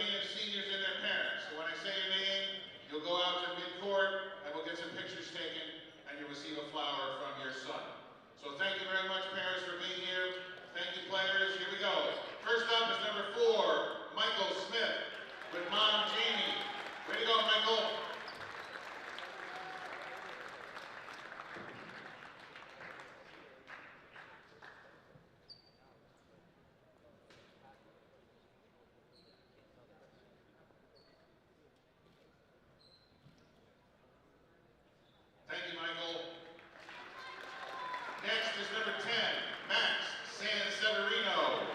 Canaan seniors and their parents. So when I say your name, you'll go out to mid-court and we'll get some pictures taken and you'll receive a flower from your son. So thank you very much, parents, for being here. Thank you, players. Here we go. First up is number 4, Michael Smith with Mom Jamie. Way to go, Michael. Thank you, Michael. Next is number 10, Max San Severino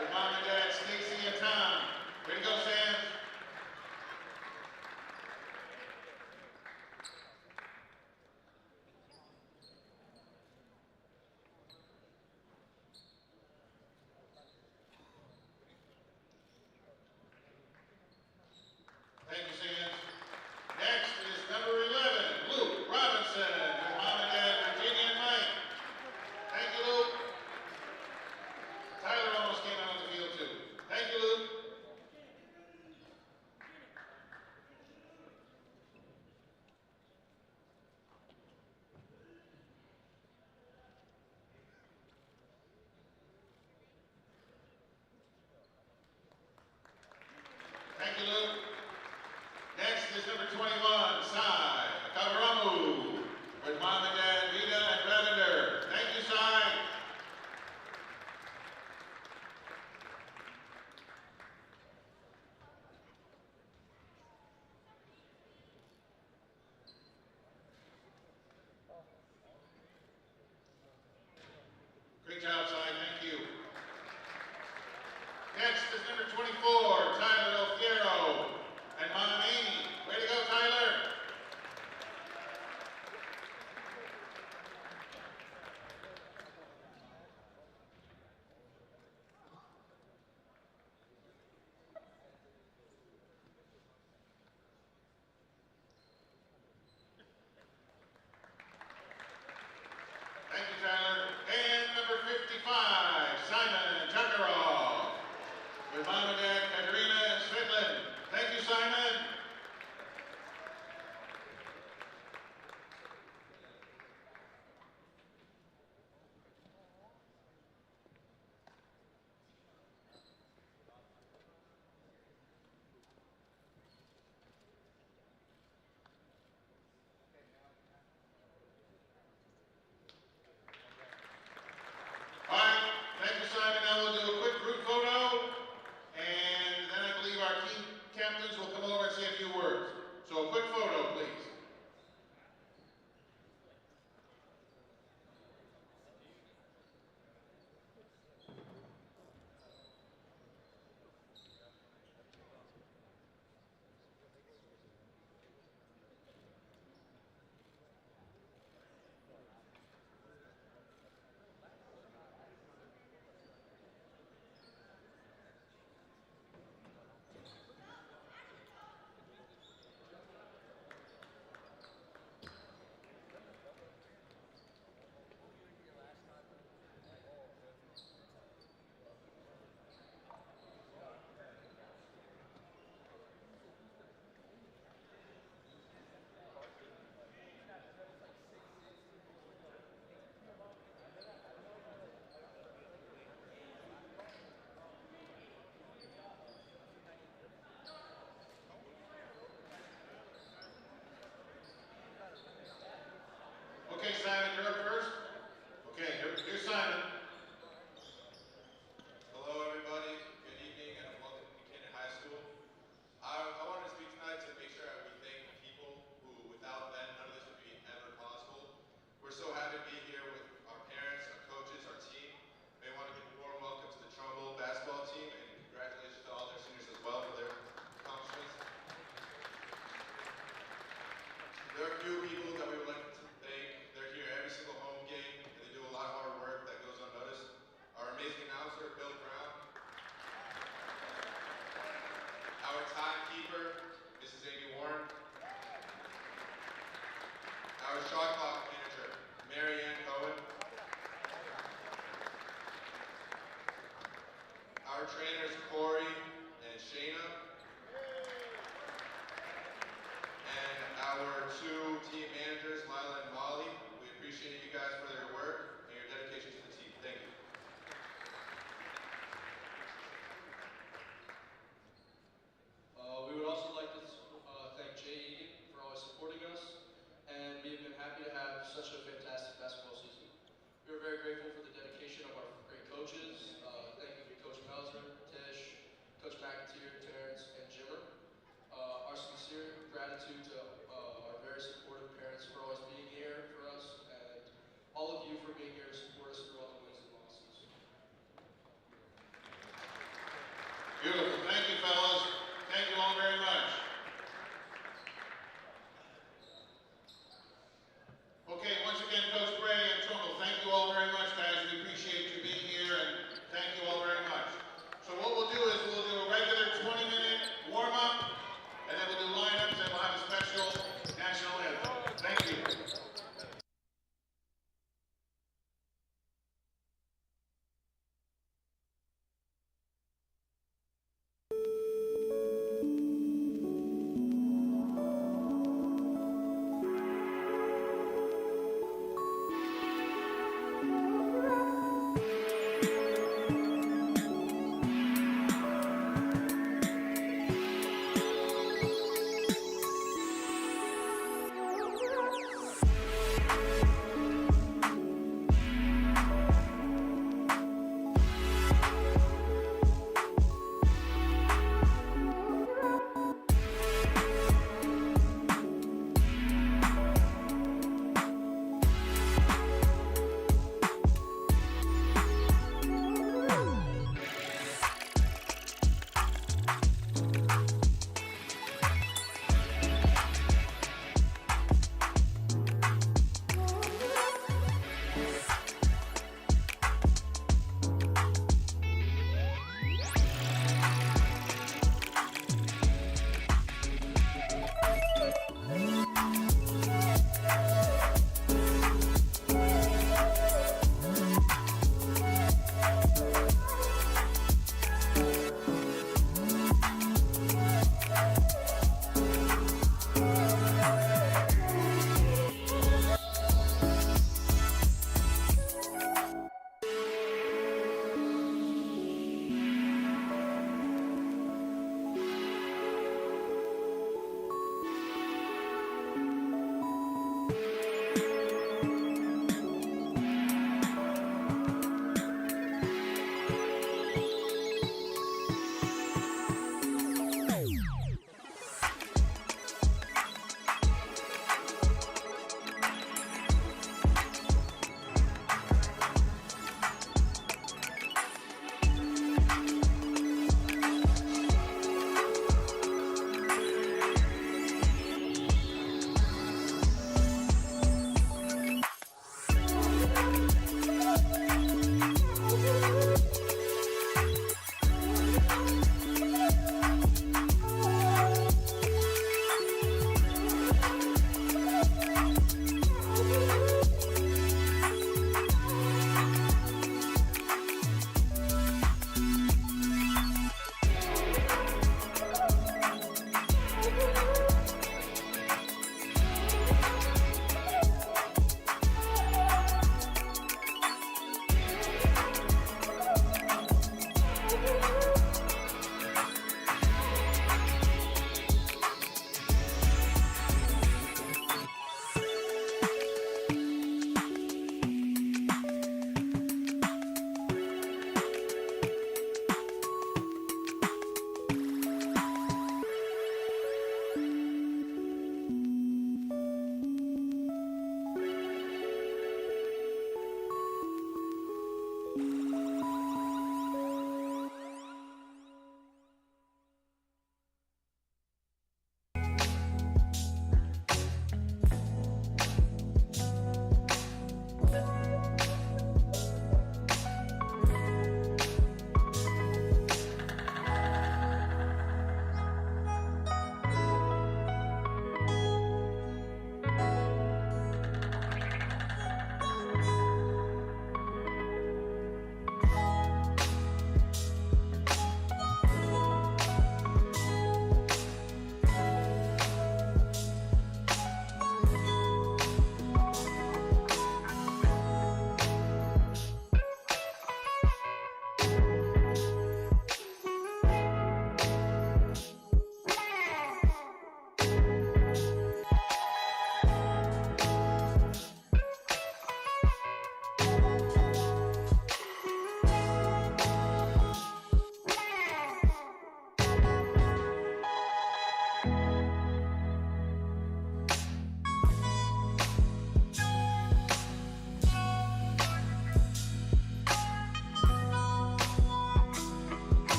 with Mom and Dad Stacy and Tom. Way to go, Sam. Thank you, Sam. Next is number 11, Luke Robinson with Mom and Dad Virginia and Mike. Thank you, Luke. Tyler almost came out on the field too. Thank you, Luke. Thank you, Luke. Next is number 21, Sai Kavaramu with Mom and Dad Vita and Ravender. Thank you, Sai. Great job, Sai. Thank you. Next is number 24, Tyler Del Fiero and Mom Amy. Way to go, Tyler. Thank you, Tyler. And number 55, Simon Jakarov with Mom and Dad Katerina and Svitland. Thank you, Simon. All right, thank you, Simon. Now we'll do a quick group photo, and then I believe our team captains will come over and say a few words. So a quick photo, please. Okay, Simon, you're up first. Okay, here's Simon. Hello, everybody. Good evening, and welcome to Canaan High School. I wanted to speak tonight to make sure that we thank the people who, without them, none of this would be ever possible. We're so happy to be here with our parents, our coaches, our team. We want to give a warm welcome to the Trumbull basketball team, and congratulations to all their seniors as well for their accomplishments. There are a few people that we would like to thank. They're here every single home game, and they do a lot of hard work that goes unnoticed. Our amazing announcer, Bill Brown. Our timekeeper, Mrs. Amy Warren. Our shot clock manager, Mary Ann Cohen. Our trainers, Corey and Shayna.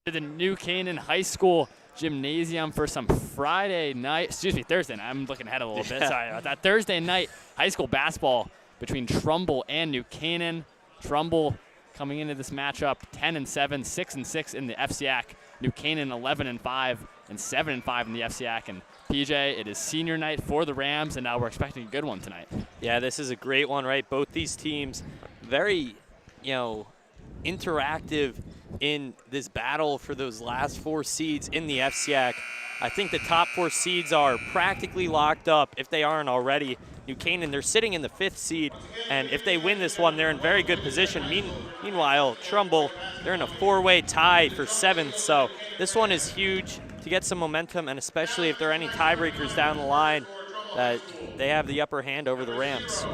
To the New Canaan High School gymnasium for some Thursday night. I'm looking ahead a little bit. Sorry about that. Thursday night high school basketball between Trumbull and New Canaan. Trumbull coming into this matchup 10-7, 6-6 in the FCAC. New Canaan 11-5 and 7-5 in the FCAC. And PJ, it is senior night for the Rams, and now we're expecting a good one tonight. Yeah, this is a great one, right? Both these teams very, interactive in this battle for those last 4 seeds in the FCAC. I think the top 4 seeds are practically locked up if they aren't already. New Canaan, they're sitting in the 5th seed, and if they win this one, they're in very good position. Meanwhile, Trumbull, they're in a 4-way tie for 7th, so this one is huge to get some momentum, and especially if there are any tiebreakers down the line, that they have the upper hand over the Rams.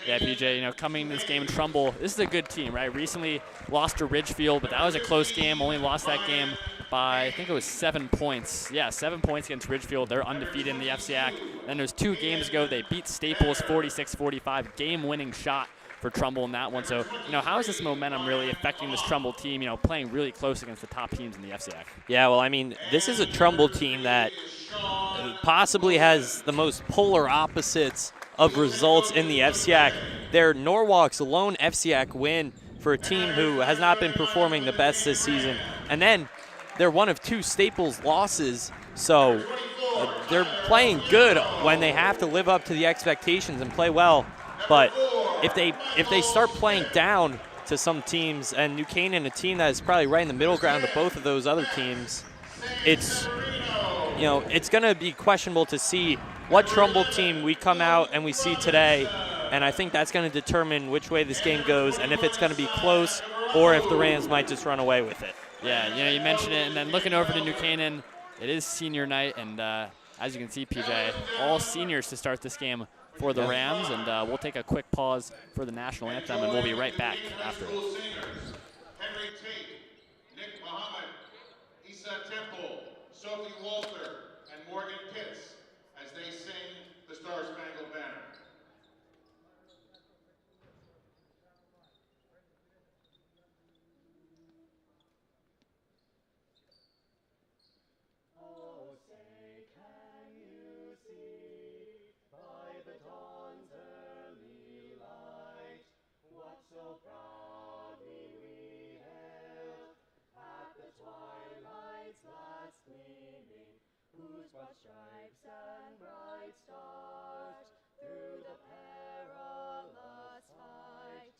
Yeah, PJ, coming into this game in Trumbull, this is a good team, right? Recently lost to Ridgefield, but that was a close game. Only lost that game by, I think it was 7 points. Yeah, 7 points against Ridgefield. They're undefeated in the FCAC. Then it was 2 games ago. They beat Staples 46-45. Game-winning shot for Trumbull in that one. So, how is this momentum really affecting this Trumbull team, playing really close against the top teams in the FCAC? Yeah, well, this is a Trumbull team that possibly has the most polar opposites of results in the FCAC. They're Norwalk's lone FCAC win for a team who has not been performing the best this season. And then they're one of 2 Staples losses, so they're playing good when they have to live up to the expectations and play well. But if they start playing down to some teams, and New Canaan, a team that is probably right in the middle ground of both of those other teams, it's going to be questionable to see what Trumbull team we come out and we see today And I think that's going to determine which way this game goes and if it's going to be close or if the Rams might just run away with it. Yeah, you mentioned it, and then looking over to New Canaan, it is senior night, and as you can see, PJ, all seniors to start this game for the Rams, and we'll take a quick pause for the national anthem, and we'll be right back after. Henry Tate, Nick Muhammad, Issa Temple, Sophie Walter, and Morgan Pitts as they sing the Star Spangled Banner. Stripes and bright stars through the perilous fight.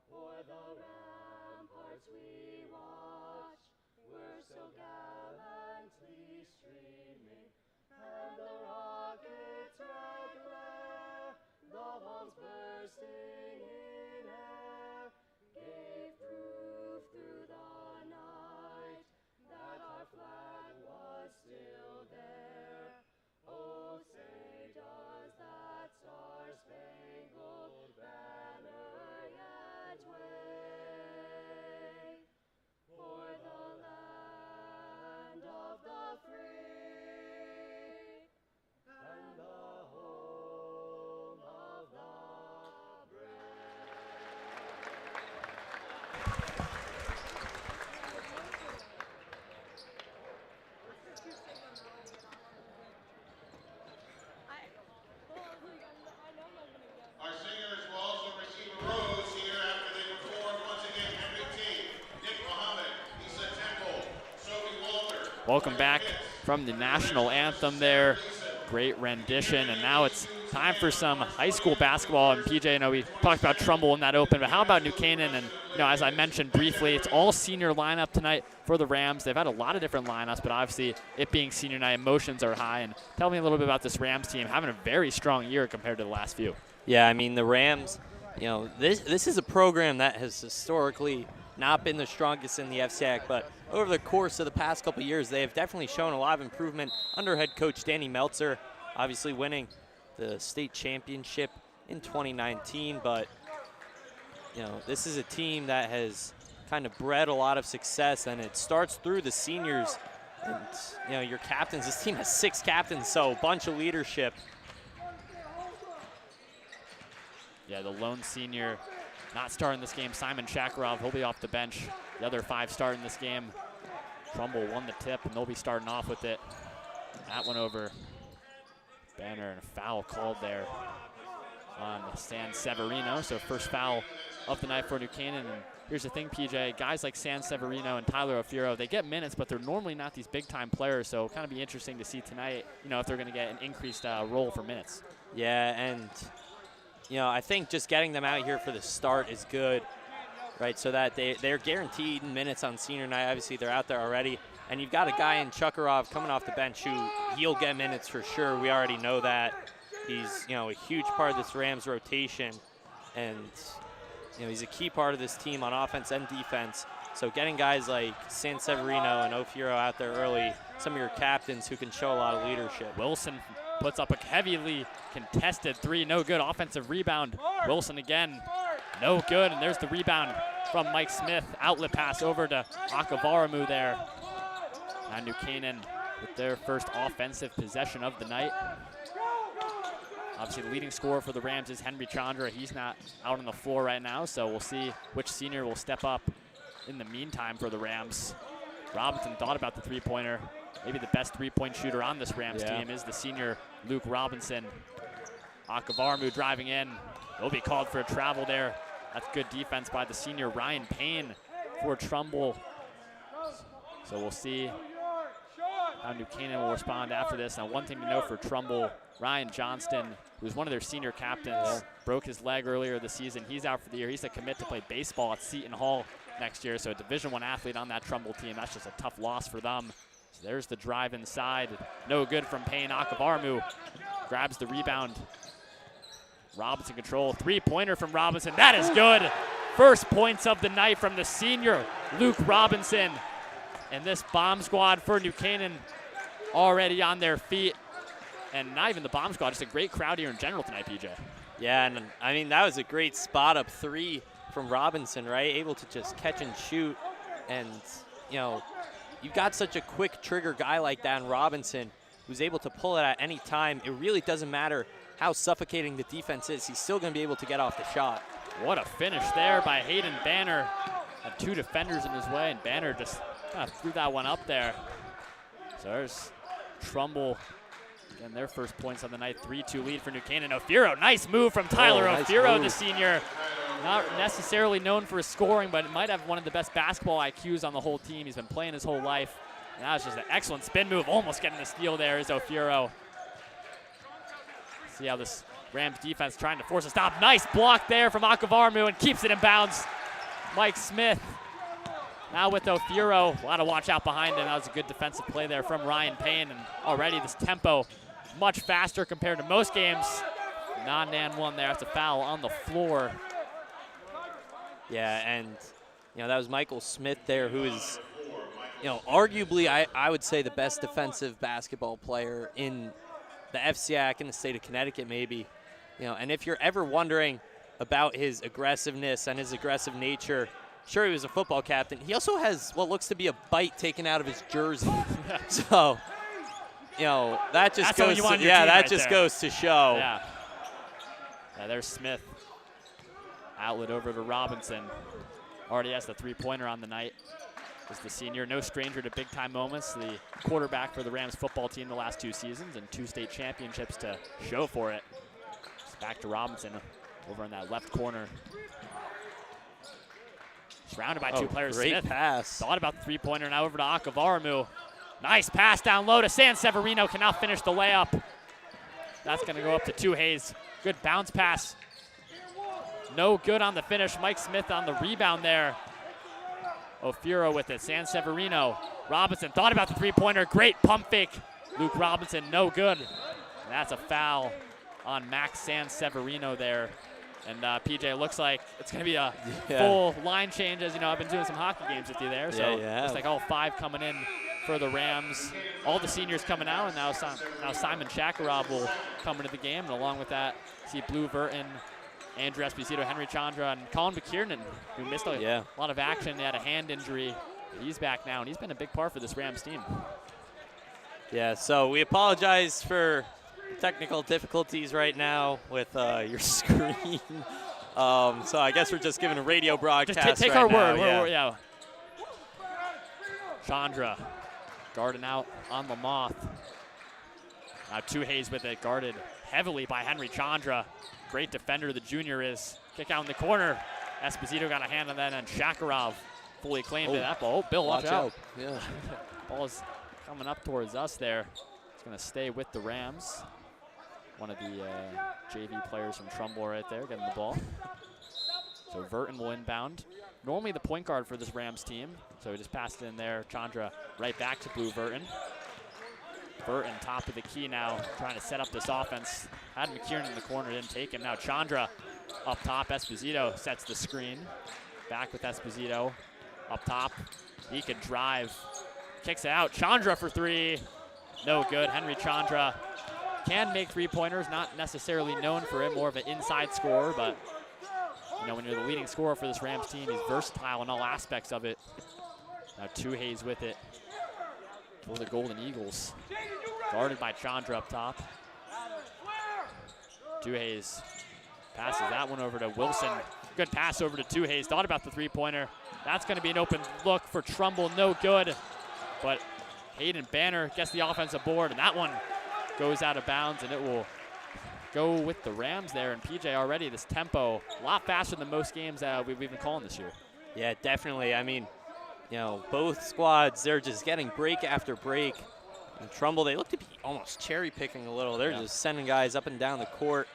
O'er the ramparts we watch, we're so gallantly streaming, and the rockets' red glare, the bombs bursting in air, gave proof through the night that our flag was still there. Oh, say does that star-spangled banner yet wave for the land of the free and the home of the brave. Our singers will also receive a rose here after they perform once again. Henry Tate, Nick Muhammad, Issa Temple, Sophie Walter. Welcome back from the national anthem there. Great rendition, and now it's time for some high school basketball. And PJ, I know we talked about Trumbull in that open, but how about New Canaan? And as I mentioned briefly, it's all senior lineup tonight for the Rams. They've had a lot of different lineups, but obviously it being senior night, emotions are high. And tell me a little bit about this Rams team having a very strong year compared to the last few. Yeah, I mean, the Rams, this is a program that has historically not been the strongest in the FCAC, but over the course of the past couple of years, they have definitely shown a lot of improvement under head coach Danny Meltzer, obviously winning the state championship in 2019. But, this is a team that has kind of bred a lot of success, and it starts through the seniors. And, your captains, this team has 6 captains, so a bunch of leadership. Yeah, the lone senior not starting this game, Simon Shakarov, he'll be off the bench. The other 5 starting this game. Trumbull won the tip, and they'll be starting off with it. That one over Banner, and a foul called there on San Severino. So first foul of the night for New Canaan. And here's the thing, PJ, guys like San Severino and Tyler Ofiero, they get minutes, but they're normally not these big-time players. So it'll kind of be interesting to see tonight, if they're going to get an increased role for minutes. Yeah, and I think just getting them out here for the start is good, right? So that they're guaranteed minutes on senior night. Obviously, they're out there already. And you've got a guy in Chukarov coming off the bench who he'll get minutes for sure. We already know that. He's, a huge part of this Rams rotation. And, he's a key part of this team on offense and defense. So getting guys like San Severino and Ofiero out there early, some of your captains who can show a lot of leadership. Wilson puts up a heavily contested 3, no good. Offensive rebound. Wilson again, no good. And there's the rebound from Mike Smith. Outlet pass over to Akavaramu there. And New Canaan with their first offensive possession of the night. Obviously, the leading scorer for the Rams is Henry Chandra. He's not out on the floor right now, so we'll see which senior will step up in the meantime for the Rams. Robinson thought about the three-pointer. Maybe the best three-point shooter on this Rams team is the senior Luke Robinson. Akavaramu driving in. Will be called for a travel there. That's good defense by the senior Ryan Payne for Trumbull. So we'll see how New Canaan will respond after this. Now, one thing to know for Trumbull, Ryan Johnston, who's one of their senior captains, broke his leg earlier this season. He's out for the year. He's a commit to play baseball at Seton Hall next year. So a Division I athlete on that Trumbull team. That's just a tough loss for them. So there's the drive inside. No good from Payne. Akavaramu grabs the rebound. Robinson control, three-pointer from Robinson. That is good. First points of the night from the senior, Luke Robinson. And this bomb squad for New Canaan already on their feet. And not even the bomb squad, just a great crowd here in general tonight, PJ. Yeah, and I mean, that was a great spot up three from Robinson, right? Able to just catch and shoot. And, you know, you've got such a quick trigger guy like that in Robinson who's able to pull it at any time. It really doesn't matter how suffocating the defense is. He's still going to be able to get off the shot. What a finish there by Hayden Banner. Had two defenders in his way, and Banner just kind of threw that one up there. So there's Trumbull. Again, their first points on the night, 3-2 lead for New Canaan. Ophiro, nice move from Tyler nice Ophiro, move. the senior. Not necessarily known for his scoring, but might have one of the best basketball IQs on the whole team. He's been playing his whole life. And that was just an excellent spin move. Almost getting the steal there is Ophiro. See how this Rams defense trying to force a stop. Nice block there from Akavarmu and keeps it in bounds. Mike Smith now with Ophiro. A lot of watch out behind him. That was a good defensive play there from Ryan Payne. And already this tempo much faster compared to most games. Non-nan one there. That's a foul on the floor. Yeah, and, you know, that was Michael Smith there, who is, you know, arguably, I would say the best defensive basketball player in the FCAC, in the state of Connecticut maybe. You know, and if you're ever wondering about his aggressiveness and his aggressive nature, sure, he was a football captain. He also has what looks to be a bite taken out of his jersey. So, you know, that just goes to, yeah, that just goes to show. Yeah. Yeah, there's Smith. Outlet over to Robinson. Already has the three-pointer on the night. Is the senior, no stranger to big-time moments. The quarterback for the Rams football team the last 2 seasons and 2 state championships to show for it. It's back to Robinson over in that left corner. Surrounded by 2 players. Great Smith pass. thought about the three-pointer. Now over to Akavarmu. Nice pass down low to San Severino. Cannot finish the layup. That's going to go up to Hayes. Good bounce pass. No good on the finish. Mike Smith on the rebound there. Ophiro with it. San Severino. Robinson thought about the three-pointer. Great pump fake. Luke Robinson, no good. And that's a foul on Max San Severino there. And PJ, looks like it's going to be a full line change. As you know, I've been doing some hockey games with you there. So looks like all 5 coming in for the Rams. All the seniors coming out, and now Simon Shakarov will come into the game. And along with that, see Blue Verton, Andrew Esposito, Henry Chandra, and Colin McKiernan, who missed a lot of action. He had a hand injury. He's back now, and he's been a big part for this Rams team. Yeah, so we apologize for technical difficulties right now with your screen. So I guess we're just giving a radio broadcast. Just take right our now. word. Yeah. Chandra guarding out on Lamoth. Now Hayes with it, guarded heavily by Henry Chandra. Great defender the junior is. Kick out in the corner. Esposito got a hand on that, and Shakarov fully claimed it. That ball. Oh, Bill, watch out. Yeah. Ball is coming up towards us there. It's going to stay with the Rams. One of the JV players from Trumbull right there getting the ball. So Verton will inbound. Normally the point guard for this Rams team. So he just passed it in there. Chandra right back to Blue Verton. Verton top of the key now, trying to set up this offense. Had McKiernan in the corner, didn't take him. Now Chandra up top. Esposito sets the screen. Back with Esposito up top. He could drive. Kicks it out. Chandra for 3. No good. Henry Chandra can make three-pointers. Not necessarily known for it. More of an inside scorer, but you know, when you're the leading scorer for this Rams team, he's versatile in all aspects of it. Now Hayes with it for the Golden Eagles. Guarded by Chandra up top. Hayes passes that one over to Wilson. Good pass over to Hayes. Thought about the three-pointer. That's going to be an open look for Trumbull. No good. But Hayden Banner gets the offensive board, and that one goes out of bounds, and it will go with the Rams there. And PJ, already this tempo a lot faster than most games we've been calling this year. Yeah, definitely. I mean, you know, both squads, they're just getting break after break. And Trumbull, they look to be almost cherry picking a little. They're just sending guys up and down the court.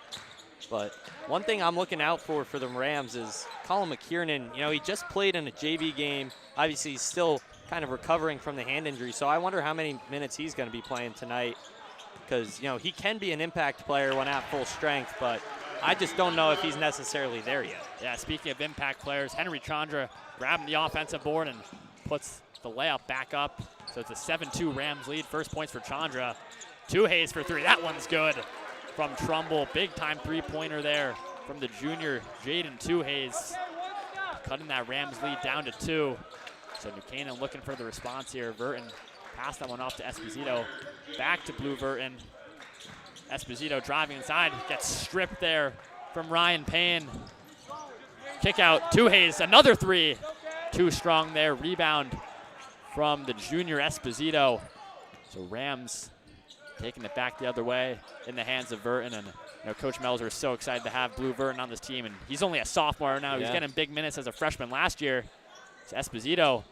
But one thing I'm looking out for the Rams is Colin McKiernan. You know, he just played in a JV game. Obviously, he's still kind of recovering from the hand injury. So I wonder how many minutes he's going to be playing tonight. Because, you know, he can be an impact player when at full strength. But I just don't know if he's necessarily there yet. Yeah, speaking of impact players, Henry Chandra grabbing the offensive board and puts the layup back up. So it's a 7-2 Rams lead. First points for Chandra. Hayes for three. That one's good from Trumbull. Big time three-pointer there from the junior Jaden Hayes, cutting that Rams lead down to 2. So New Canaan looking for the response here. Verton passed that one off to Esposito. Back to Blue Verton. Esposito driving inside, gets stripped there from Ryan Payne. Kick out, Hayes, another 3. Too strong there, rebound from the junior Esposito. So Rams taking it back the other way in the hands of Verton. And Coach Melzer is so excited to have Blue Verton on this team. And he's only a sophomore now. He's getting big minutes as a freshman last year. So Esposito,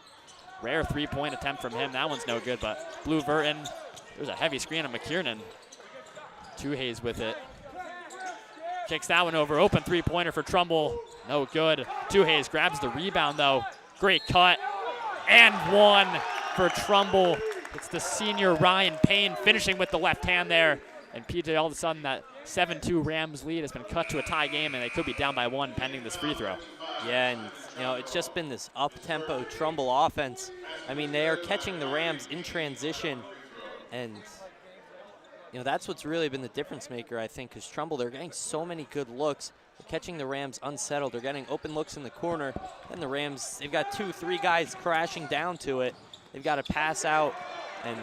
rare three-point attempt from him. That one's no good, but Blue Verton, there's a heavy screen on McKiernan. Hayes with it. Kicks that one over. Open three-pointer for Trumbull. No good. Hayes grabs the rebound, though. Great cut. And one for Trumbull. It's the senior Ryan Payne finishing with the left hand there. And PJ, all of a sudden, that 7-2 Rams lead has been cut to a tie game, and they could be down by 1 pending this free throw. Yeah, and it's just been this up-tempo Trumbull offense. I mean, they are catching the Rams in transition, and that's what's really been the difference maker, I think, because Trumbull, they're getting so many good looks. They're catching the Rams unsettled. They're getting open looks in the corner. And the Rams, they've got 2-3 guys crashing down to it. They've got to pass out and,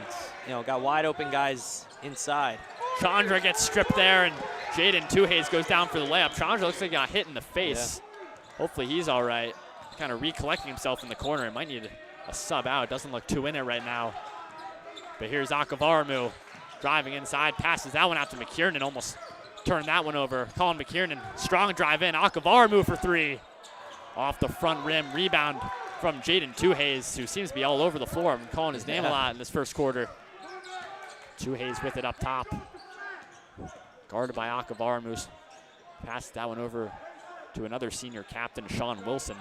got wide open guys inside. Chandra gets stripped there, and Jaden Hayes goes down for the layup. Chandra looks like he got hit in the face. Yeah. Hopefully he's all right. Kind of recollecting himself in the corner. He might need a sub out. It doesn't look too in it right now. But here's Akavaramu. Driving inside, passes that one out to McKiernan, almost turned that one over. Colin McKiernan, strong drive in. Akavaramu for 3. Off the front rim, rebound from Jaden Hayes, who seems to be all over the floor. I'm calling his name a lot in this first quarter. Hayes with it up top. Guarded by Akavaramu. Passes that one over to another senior captain, Sean Wilson.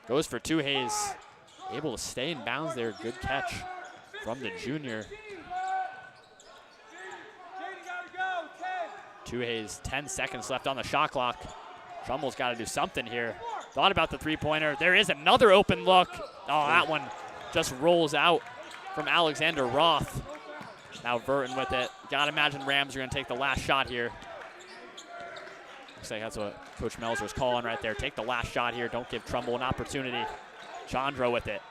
Goes for Hayes. Able to stay in bounds there. Good catch from the junior. Hayes, 10 seconds left on the shot clock. Trumbull's got to do something here. Thought about the three-pointer. There is another open look. Oh, that one just rolls out from Alexander Roth. Now Verton with it. Got to imagine Rams are going to take the last shot here. Looks like that's what Coach Melzer is calling right there. Take the last shot here. Don't give Trumbull an opportunity. Chandra with it.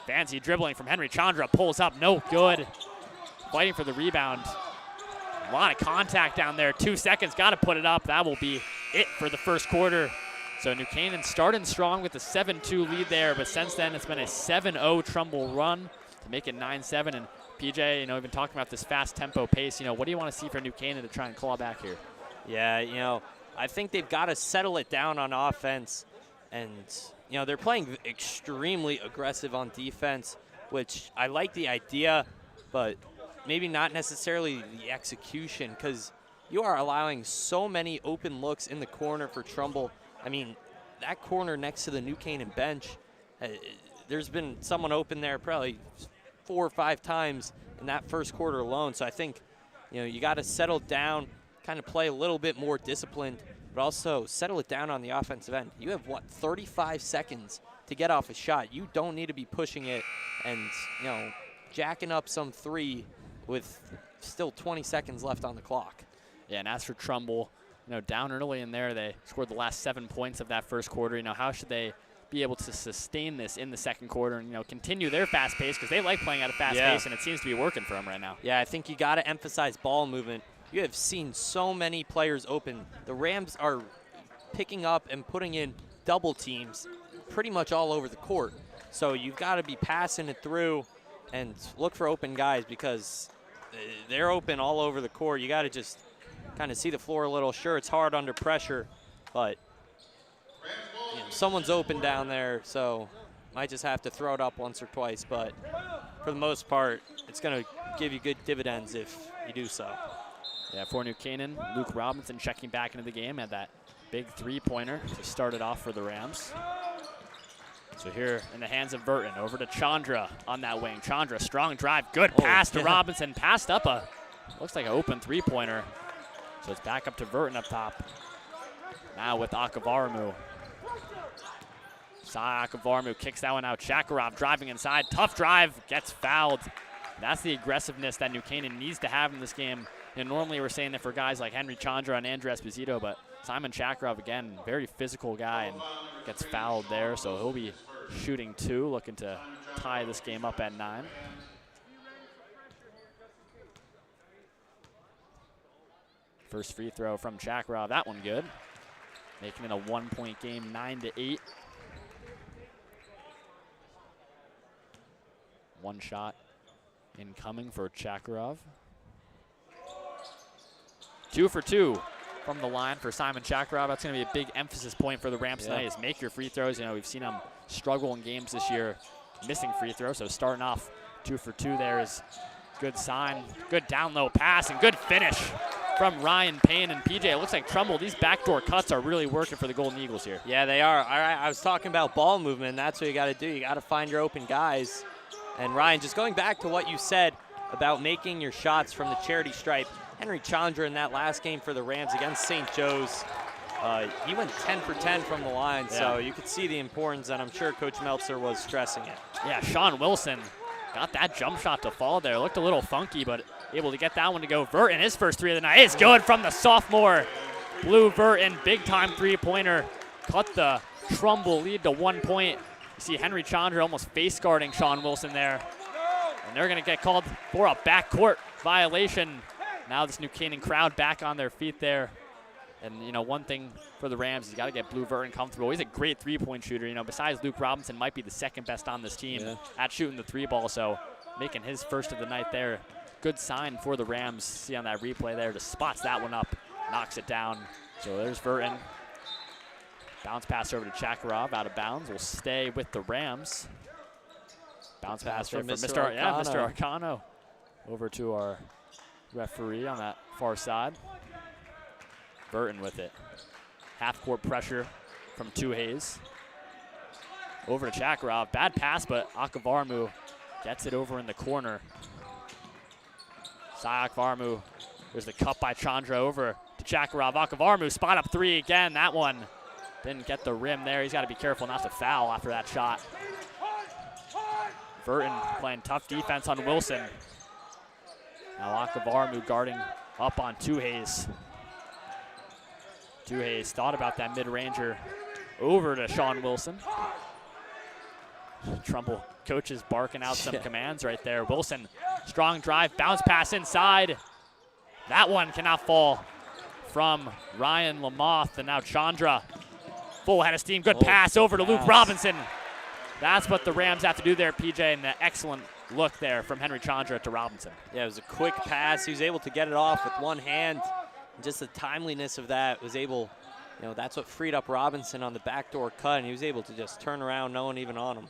Fancy dribbling from Henry Chandra. Pulls up. No good. Fighting for the rebound. A lot of contact down there. 2 seconds. Got to put it up. That will be it for the first quarter. So New Canaan starting strong with the 7-2 lead there, but since then it's been a 7-0 Trumbull run to make it 9-7. And PJ, we've been talking about this fast tempo pace. What do you want to see for New Canaan to try and claw back here? Yeah, I think they've got to settle it down on offense. And, they're playing extremely aggressive on defense, which I like the idea, but maybe not necessarily the execution, because you are allowing so many open looks in the corner for Trumbull. I mean, that corner next to the New Canaan bench, there's been someone open there probably 4 or 5 times in that first quarter alone. So I think, you got to settle down, kind of play a little bit more disciplined, but also settle it down on the offensive end. You have, 35 seconds to get off a shot. You don't need to be pushing it and, jacking up some 3 with still 20 seconds left on the clock. Yeah, and as for Trumbull, down early in there, they scored the last 7 points of that first quarter. How should they be able to sustain this in the second quarter and, continue their fast pace, because they like playing at a fast pace, and it seems to be working for them right now. Yeah, I think you got to emphasize ball movement. You have seen so many players open. The Rams are picking up and putting in double teams pretty much all over the court. So you've got to be passing it through and look for open guys, because they're open all over the court. You got to just kind of see the floor a little. Sure, it's hard under pressure, but someone's open down there, so might just have to throw it up once or twice. But for the most part, it's going to give you good dividends if you do so. Yeah, for New Canaan, Luke Robinson checking back into the game, had that big three-pointer to start it off for the Rams. So here in the hands of Verton, over to Chandra on that wing. Chandra, strong drive, good pass to Robinson. Passed up looks like an open three-pointer. So it's back up to Verton up top. Now with Akavaramu. Sai Akavaramu kicks that one out. Shakarov driving inside. Tough drive. Gets fouled. That's the aggressiveness that New Canaan needs to have in this game. Normally we're saying that for guys like Henry Chandra and Andrew Esposito, but Simon Shakarov, again, very physical guy and gets fouled there. So he'll be shooting 2, looking to tie this game up at 9. First free throw from Shakarov, that one good. Making it a 1-point game, 9-8. One shot incoming for Shakarov. 2 for 2 from the line for Simon Shakarov. That's going to be a big emphasis point for the Rams tonight is make your free throws. We've seen them struggle in games this year, missing free throws. So starting off 2 for 2 there is good sign. Good down low pass and good finish from Ryan Payne and PJ. It looks like Trumbull, these backdoor cuts are really working for the Golden Eagles here. Yeah, they are. All right, I was talking about ball movement. That's what you got to do. You got to find your open guys. And Ryan, just going back to what you said about making your shots from the charity stripe, Henry Chandra in that last game for the Rams against St. Joe's, he went 10 for 10 from the line, so you could see the importance, and I'm sure Coach Meltzer was stressing it. Yeah, Sean Wilson got that jump shot to fall there. Looked a little funky, but able to get that one to go. Verton, his first 3 of the night is good from the sophomore. Blue Verton, big-time three-pointer. Cut the Trumbull lead to 1 point. You see Henry Chandra almost face-guarding Sean Wilson there. And they're going to get called for a backcourt violation. Now this New Canaan crowd back on their feet there. And, one thing for the Rams is you got to get Blue Verton comfortable. He's a great three-point shooter. Besides Luke Robinson, might be the second best on this team at shooting the 3-ball. So making his first of the night there. Good sign for the Rams. See on that replay there, just spots that one up, knocks it down. So there's Verton. Bounce pass over to Shakarov, out of bounds. Will stay with the Rams. Bounce pass from Mr. Arcano over to our referee on that far side. Verton with it. Half-court pressure from Tuhayes. Over to Shakarov. Bad pass, but Akavaramu gets it over in the corner. Sai Akavaramu. There's the cut by Chandra over to Shakarov. Akavaramu spot up 3 again. That one didn't get the rim there. He's got to be careful not to foul after that shot. Verton playing tough defense on Wilson. Now Akavaramu guarding up on Tuhayes. Tuhayes thought about that mid-ranger. Over to Sean Wilson. Trumbull coaches barking out some commands right there. Wilson, strong drive, bounce pass inside. That one cannot fall from Ryan Lamoth. And now Chandra, full head of steam. Good pass over to Luke Robinson. That's what the Rams have to do there, PJ, and the excellent look there from Henry Chandra to Robinson. Yeah, it was a quick pass. He was able to get it off with one hand. And just the timeliness of that was able, that's what freed up Robinson on the backdoor cut, and he was able to just turn around, no one even on him.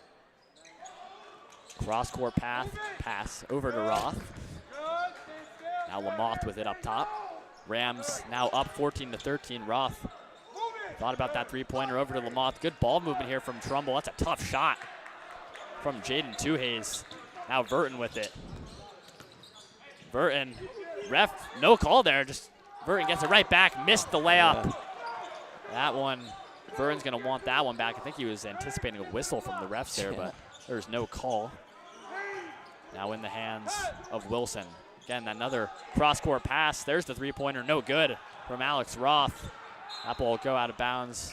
Cross-court pass over to Roth. Now Lamoth with it up top. Rams now up 14-13. Roth thought about that three-pointer over to Lamoth. Good ball movement here from Trumbull. That's a tough shot from Jaden Tuhayes. Now Verton with it. Verton, ref, no call there. Just Verton gets it right back. Missed the layup. That one, Verton's going to want that one back. I think he was anticipating a whistle from the refs there, but there's no call. Now in the hands of Wilson. Again, another cross-court pass. There's the three-pointer. No good from Alex Roth. That ball will go out of bounds.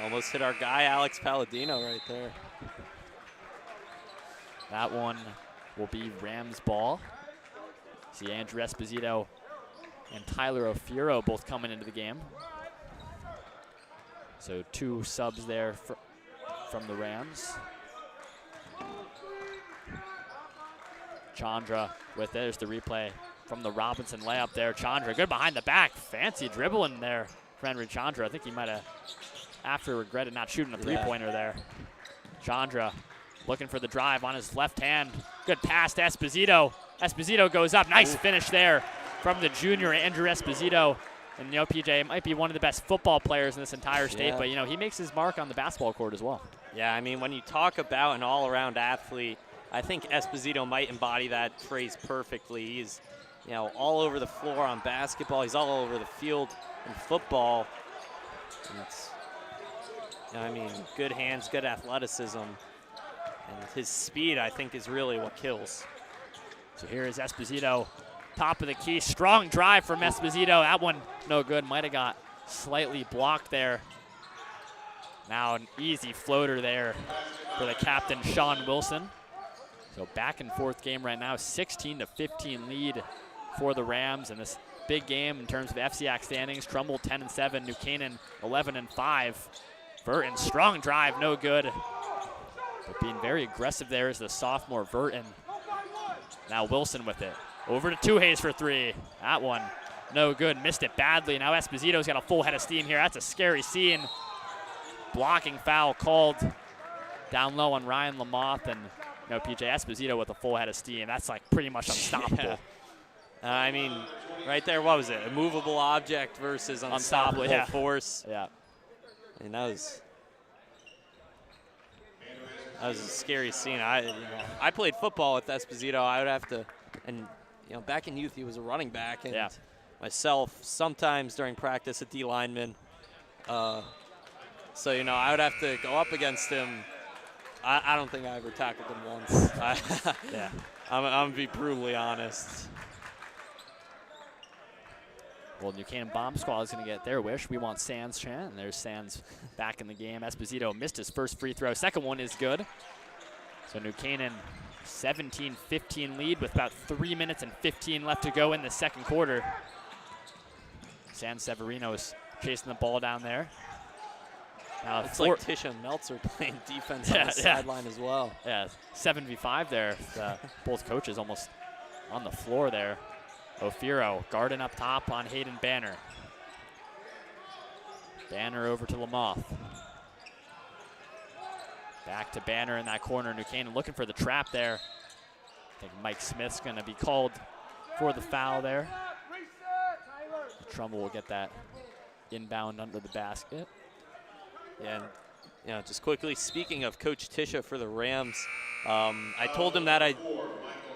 Almost hit our guy, Alex Palladino, right there. That one will be Rams ball. See Andrew Esposito and Tyler Ofiero both coming into the game. So 2 subs there from the Rams. Chandra with it. There's the replay from the Robinson layup there. Chandra, good behind the back. Fancy dribbling there for Henry Chandra. I think he might have, after regretted not shooting a three-pointer there. Chandra looking for the drive on his left hand. Good pass to Esposito. Esposito goes up. Nice finish there from the junior Andrew Esposito. And, PJ might be one of the best football players in this entire state, but, he makes his mark on the basketball court as well. Yeah, I mean, when you talk about an all-around athlete, I think Esposito might embody that phrase perfectly. He's, all over the floor on basketball. He's all over the field in football. And it's, I mean, good hands, good athleticism. And his speed, I think, is really what kills. So here is Esposito, top of the key. Strong drive from Esposito. That one no good. Might have got slightly blocked there. Now an easy floater there for the captain, Sean Wilson. So back and forth game right now, 16-15 lead for the Rams in this big game in terms of FCAC standings. Trumbull 10-7, New Canaan 11-5. Burton, strong drive, no good. But being very aggressive there is the sophomore Burton. Now Wilson with it. Over to Tuhayes for three. That one, no good, missed it badly. Now Esposito's got a full head of steam here. That's a scary scene. Blocking foul called down low on Ryan Lamoth, and PJ Esposito with a full head of steam. That's like pretty much unstoppable. Yeah. I mean, right there, what was it? A movable object versus unstoppable force. Yeah. And that was a scary scene. I played football with Esposito. I would have to, and back in youth he was a running back, and myself sometimes during practice a D lineman. So I would have to go up against him. I don't think I ever tackled him once. I'm gonna be brutally honest. Well, New Canaan Bomb Squad is going to get their wish. We want Sands chant, and there's Sands back in the game. Esposito missed his first free throw. Second one is good. So New Canaan 17-15 lead with about 3 minutes and 15 left to go in the second quarter. Sands Severino is chasing the ball down there. Now it's like Tisha and Meltzer playing defense on the sideline as well. Yeah, 7v5 there. Both coaches almost on the floor there. Ofiro guarding up top on Hayden Banner. Banner over to Lamoth. Back to Banner in that corner. New Canaan looking for the trap there. I think Mike Smith's going to be called for the foul there. Trumbull will get that inbound under the basket. Yeah, and just quickly, speaking of Coach Tisha for the Rams, I told him that I'd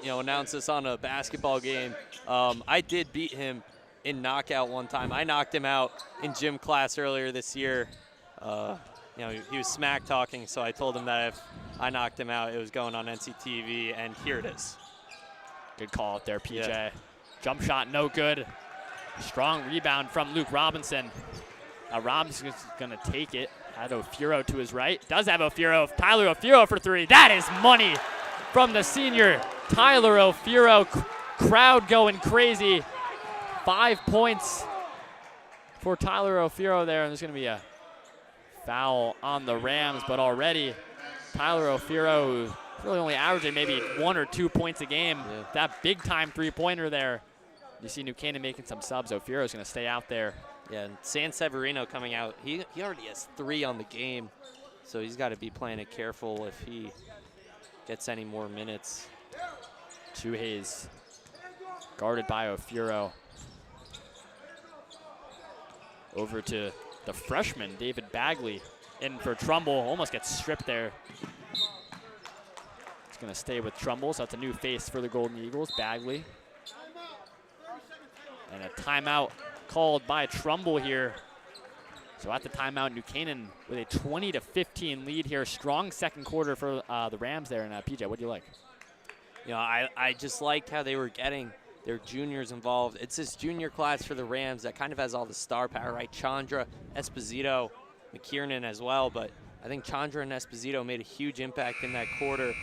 announce this on a basketball game. I did beat him in knockout one time. I knocked him out in gym class earlier this year. He was smack talking, so I told him that if I knocked him out, it was going on NCTV, and here it is. Good call out there, PJ. Yeah. Jump shot, no good. Strong rebound from Luke Robinson. Now Robinson's gonna take it. Had Ofiro to his right. Does have Ofiro. Tyler Ofiro for three. That is money from the senior Tyler Ofiro. Crowd going crazy. 5 points for Tyler Ofiro there. And there's gonna be a foul on the Rams, but already Tyler Ofiro, who's really only averaging maybe 1 or 2 points a game. Yeah. That big time three-pointer there. You see New Canaan making some subs. Ofiro's gonna stay out there. Yeah, and San Severino coming out. He already has 3 on the game, so he's got to be playing it careful if he gets any more minutes. Tuhayes guarded by Ofiro. Over to the freshman, David Bagley, in for Trumbull. Almost gets stripped there. It's going to stay with Trumbull, so that's a new face for the Golden Eagles, Bagley. And a timeout called by Trumbull here. So at the timeout, New Canaan with a 20-15 lead here. Strong second quarter for the Rams there. And PJ, what do you like? I just liked how they were getting their juniors involved. It's this junior class for the Rams that kind of has all the star power, right? Chandra, Esposito, McKiernan as well. But I think Chandra and Esposito made a huge impact in that quarter.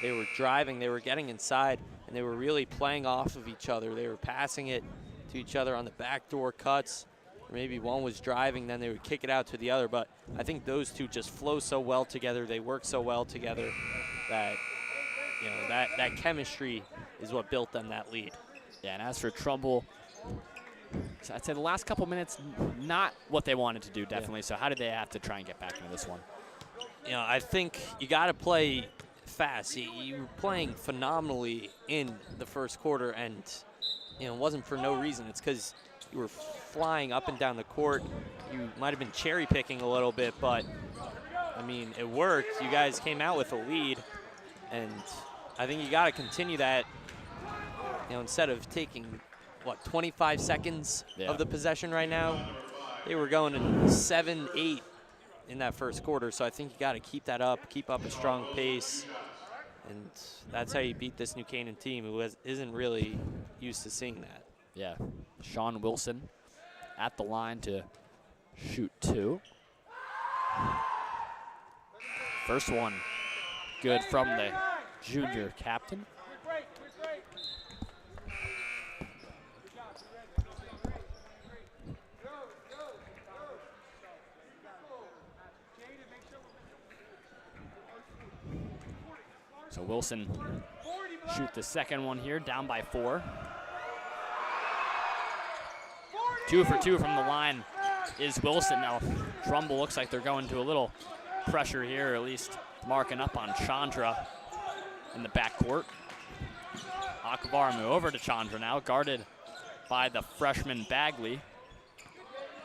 They were driving, they were getting inside, and they were really playing off of each other. They were passing it to each other on the backdoor cuts. Or maybe one was driving, then they would kick it out to the other. But I think those two just flow so well together. They work so well together that that chemistry is what built them that lead. Yeah, and as for Trumbull, so I'd say the last couple minutes, not what they wanted to do, definitely. Yeah. So how did they have to try and get back into this one? I think you got to play fast. You were playing phenomenally in the first quarter, and it wasn't for no reason. It's because you were flying up and down the court. You might have been cherry picking a little bit, but I mean, it worked. You guys came out with a lead, and I think you got to continue that. Instead of taking what, 25 seconds Yeah. of the possession right now. They were going to 7-8 in that first quarter, so I think you got to keep that up, keep up a strong pace, and that's how you beat this New Canaan team who isn't really used to seeing that. Yeah, Sean Wilson at the line to shoot 2. First one good from the junior captain. So Wilson shoot the second one here, down by 4. 2 for 2 from the line is Wilson. Now Trumbull looks like they're going to a little pressure here, or at least marking up on Chandra in the backcourt. Akvarmu over to Chandra now, guarded by the freshman Bagley.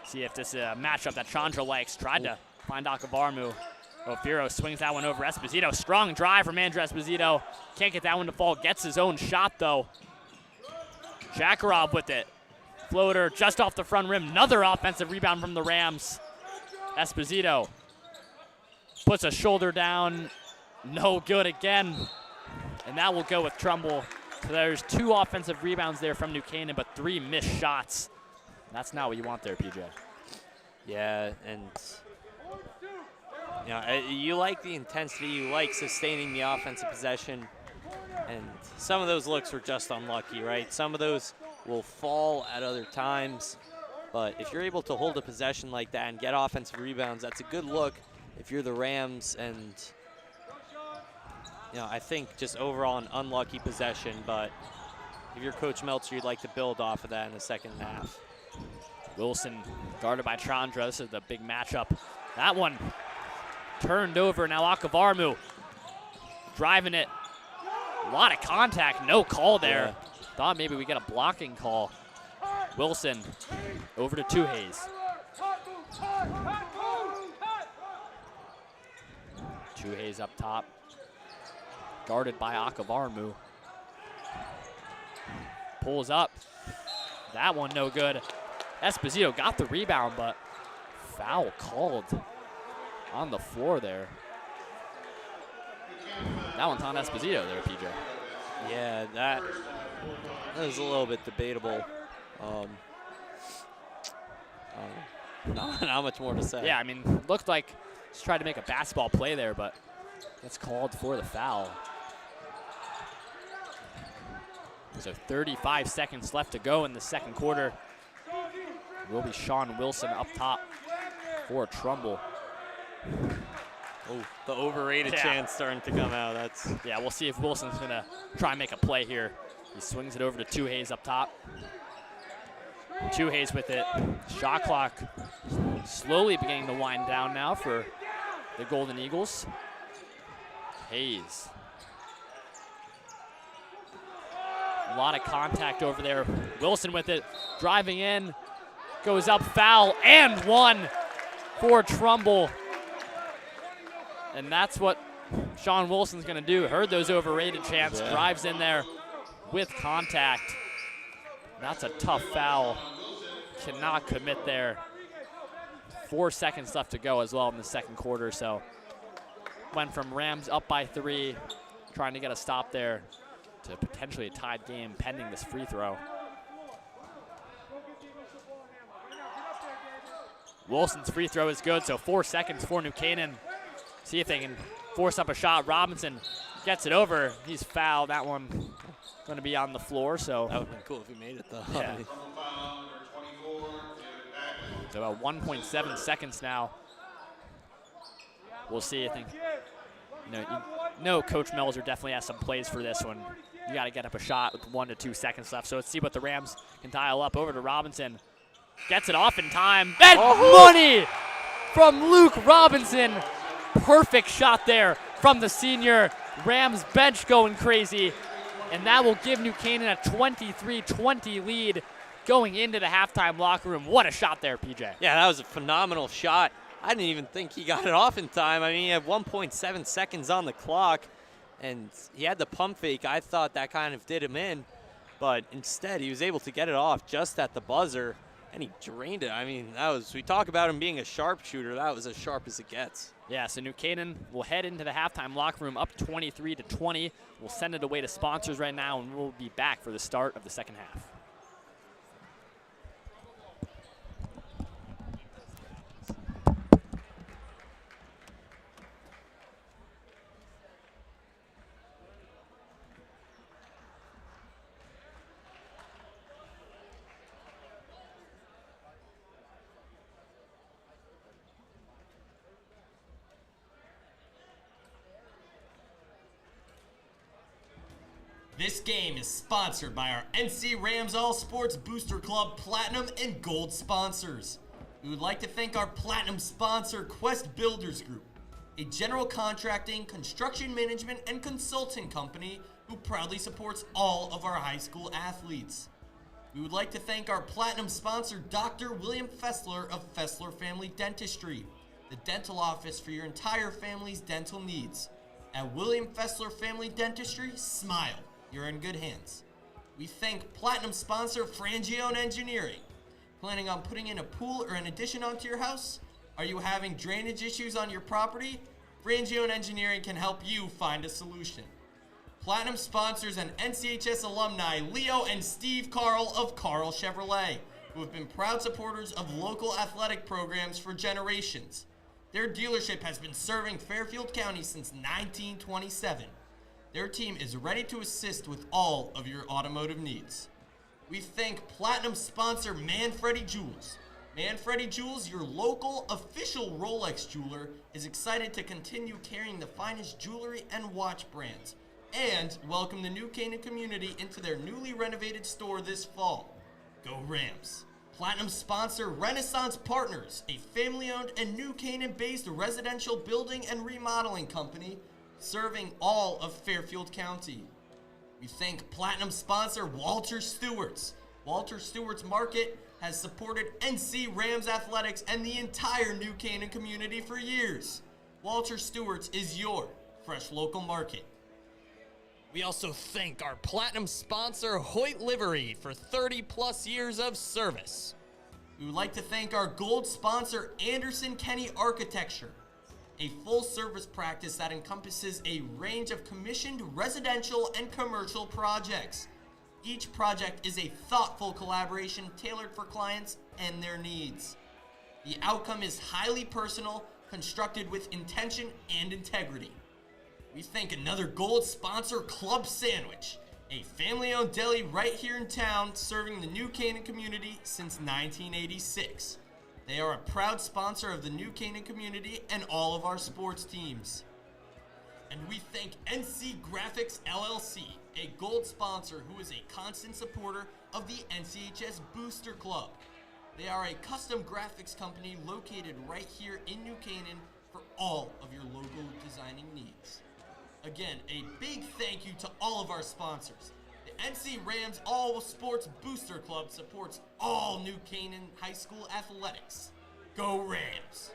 See if this is a matchup that Chandra likes. Tried to find Akvarmu. Ofiro swings that one over Esposito. Strong drive from Andrew Esposito. Can't get that one to fall. Gets his own shot, though. Shakarov with it. Floater just off the front rim. Another offensive rebound from the Rams. Esposito puts a shoulder down. No good again. And that will go with Trumbull. So there's 2 offensive rebounds there from New Canaan, but 3 missed shots. That's not what you want there, PJ. Yeah, and you know, you like the intensity, you like sustaining the offensive possession, and some of those looks were just unlucky, right? Some of those will fall at other times, but if you're able to hold a possession like that and get offensive rebounds, that's a good look if you're the Rams. And you know, I think just overall an unlucky possession, but if you're Coach Meltzer, you'd like to build off of that in the second half. Wilson guarded by Chandra. This is the big matchup. That one turned over. Now Akvarmu driving it. A lot of contact, no call there. Yeah. Thought maybe we get a blocking call. Wilson over to Tuhayes. Tuhayes up top, guarded by Akvarmu. Pulls up. That one no good. Esposito got the rebound, but foul called on the floor there. That one's on Esposito there, PJ. Yeah, that was a little bit debatable. Not much more to say. Yeah, I mean, looked like just tried to make a basketball play there, but gets called for the foul. So 35 seconds left to go in the second quarter. It will be Sean Wilson up top for Trumbull. Oh, the overrated chance starting to come out. Yeah, we'll see if Wilson's going to try and make a play here. He swings it over to Tuhayes up top. Tuhayes with it. Shot clock slowly beginning to wind down now for the Golden Eagles. Hayes. A lot of contact over there. Wilson with it, driving in, goes up, foul, and one for Trumbull. And that's what Sean Wilson's going to do. Heard those overrated chants, drives in there with contact. That's a tough foul. Cannot commit there. 4 seconds left to go as well in the second quarter. So went from Rams up by 3, trying to get a stop there, to potentially a tied game pending this free throw. Wilson's free throw is good, so 4 seconds for New Canaan. See if they can force up a shot. Robinson gets it over. He's fouled. That one going to be on the floor. So that would have been cool if he made it, though. Yeah. So about 1.7 seconds now. We'll see. I think Coach Melzer definitely has some plays for this one. You got to get up a shot with 1 to 2 seconds left. So let's see what the Rams can dial up. Over to Robinson. Gets it off in time. Bet money from Luke Robinson. Perfect shot there from the senior. Rams bench going crazy. And that will give New Canaan a 23-20 lead going into the halftime locker room. What a shot there, PJ. Yeah, that was a phenomenal shot. I didn't even think he got it off in time. I mean, he had 1.7 seconds on the clock, and he had the pump fake. I thought that kind of did him in. but instead he was able to get it off just at the buzzer, and he drained it. I mean, we talk about him being a sharpshooter. That was as sharp as it gets. Yeah, so New Canaan will head into the halftime locker room up 23-20. We'll send it away to sponsors right now, and we'll be back for the start of the second half. This game is sponsored by our NC Rams All Sports Booster Club Platinum and Gold sponsors. We would like to thank our Platinum sponsor, Quest Builders Group, a general contracting, construction management, and consulting company who proudly supports all of our high school athletes. We would like to thank our Platinum sponsor, Dr. William Fessler of Fessler Family Dentistry, the dental office for your entire family's dental needs. At William Fessler Family Dentistry, smile. You're in good hands. We thank Platinum sponsor Frangione Engineering. Planning on putting in a pool or an addition onto your house? Are you having drainage issues on your property? Frangione Engineering can help you find a solution. Platinum sponsors and NCHS alumni Leo and Steve Carl of Carl Chevrolet, who have been proud supporters of local athletic programs for generations. Their dealership has been serving Fairfield County since 1927. Their team is ready to assist with all of your automotive needs. We thank Platinum sponsor Manfredi Jewels. Manfredi Jewels, your local official Rolex jeweler, is excited to continue carrying the finest jewelry and watch brands, and welcome the New Canaan community into their newly renovated store this fall. Go Rams! Platinum sponsor Renaissance Partners, a family-owned and New Canaan-based residential building and remodeling company serving all of Fairfield County. We thank Platinum sponsor Walter Stewart's. Walter Stewart's Market has supported NC Rams athletics and the entire New Canaan community for years. Walter Stewart's is your fresh local market. We also thank our Platinum sponsor Hoyt Livery for 30 plus years of service. We would like to thank our Gold sponsor Anderson Kenny Architecture, a full-service practice that encompasses a range of commissioned residential and commercial projects. Each project is a thoughtful collaboration tailored for clients and their needs. The outcome is highly personal, constructed with intention and integrity. We thank another Gold sponsor, Club Sandwich, a family-owned deli right here in town serving the New Canaan community since 1986. They are a proud sponsor of the New Canaan community and all of our sports teams. And we thank NC Graphics LLC, a Gold sponsor who is a constant supporter of the NCHS Booster Club. They are a custom graphics company located right here in New Canaan for all of your logo designing needs. Again, a big thank you to all of our sponsors. The NC Rams All Sports Booster Club supports all New Canaan High School athletics. Go Rams!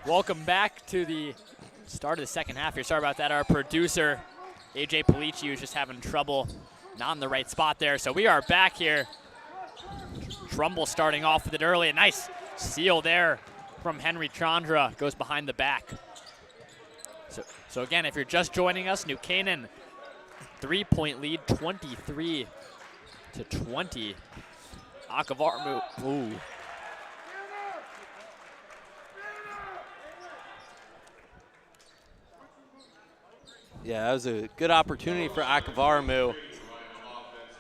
Welcome back to the start of the second half here. Sorry about that. Our producer, AJ Polici, was just having trouble, not in the right spot there. So we are back here. Trumbull starting off with it early. A nice steal there from Henry Chandra. Goes behind the back. So again, if you're just joining us, New Canaan, 3-point lead, 23-20. Akavarmu, ooh. Yeah, that was a good opportunity for Akavarmu.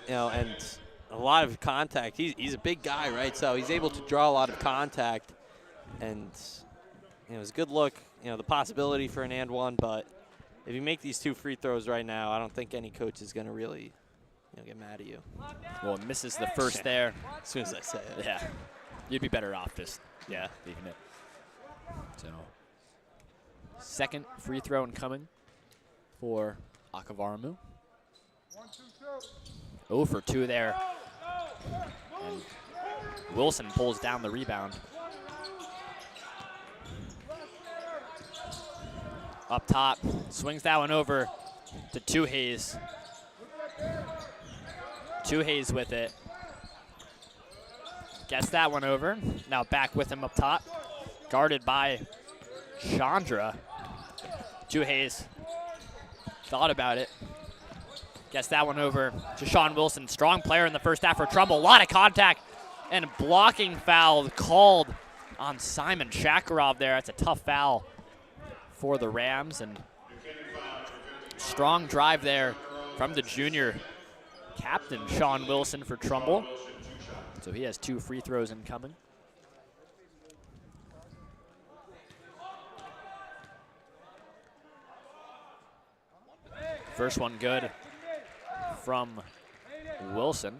You know, and a lot of contact. He's a big guy, right? So he's able to draw a lot of contact. And, you know, it was a good look. You know, the possibility for an and one, but if you make these 2 free throws right now, I don't think any coach is going to really, you know, get mad at you. Well, misses the first there. As soon as I say it. Yeah. You'd be better off just, leaving it. So, second free throw incoming for Akavarmu. 0 for 2 there. And Wilson pulls down the rebound. Up top, swings that one over to Hayes. Hayes with it. Gets that one over. Now back with him up top. Guarded by Chandra. Hayes thought about it. Gets that one over to Sean Wilson. Strong player in the first half for Trumbull. A lot of contact and blocking foul called on Simon Shakarov there. That's a tough foul for the Rams. And strong drive there from the junior captain, Sean Wilson, for Trumbull. So he has 2 free throws incoming. First one good from Wilson.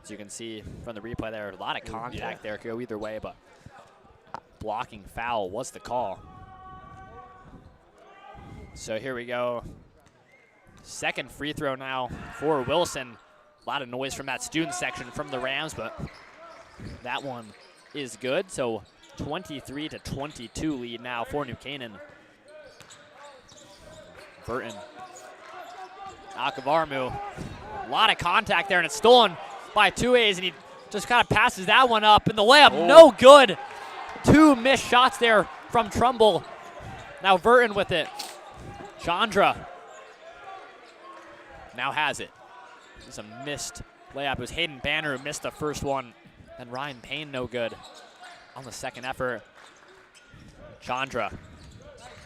As you can see from the replay there, a lot of contact there. Could go either way, but blocking foul was the call. So here we go. Second free throw now for Wilson. A lot of noise from that student section from the Rams, but that one is good. So 23-22 lead now for New Canaan. Burton. Akavarmu. A lot of contact there, and it's stolen by 2A's, and he just kind of passes that one up. And the layup, no good. 2 missed shots there from Trumbull. Now Burton with it. Chandra now has it. It's a missed layup. It was Hayden Banner who missed the first one. And Ryan Payne no good on the second effort. Chandra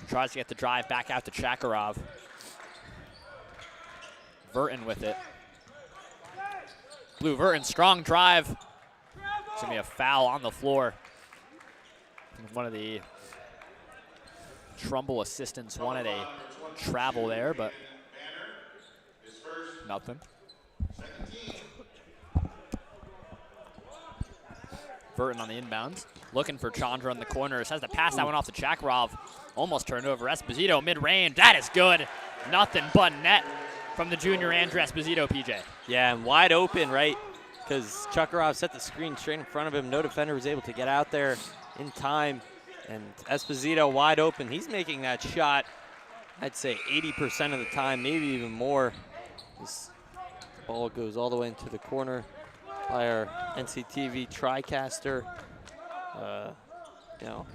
tries to get the drive back out to Shakarov. Burton with it. Blue Burton, strong drive. It's gonna be a foul on the floor. One of the Trumbull assistants wanted a travel there, but nothing. Burton on the inbounds, looking for Chandra in the corners, has to pass that one off to Shakarov. Almost turned over. Esposito mid-range, that is good. Nothing but net from the junior Andrew Esposito, PJ. Yeah, and wide open, right? Because Shakarov set the screen straight in front of him. No defender was able to get out there in time. And Esposito wide open. He's making that shot, I'd say 80% of the time, maybe even more. This ball goes all the way into the corner by our NCTV TriCaster. You know,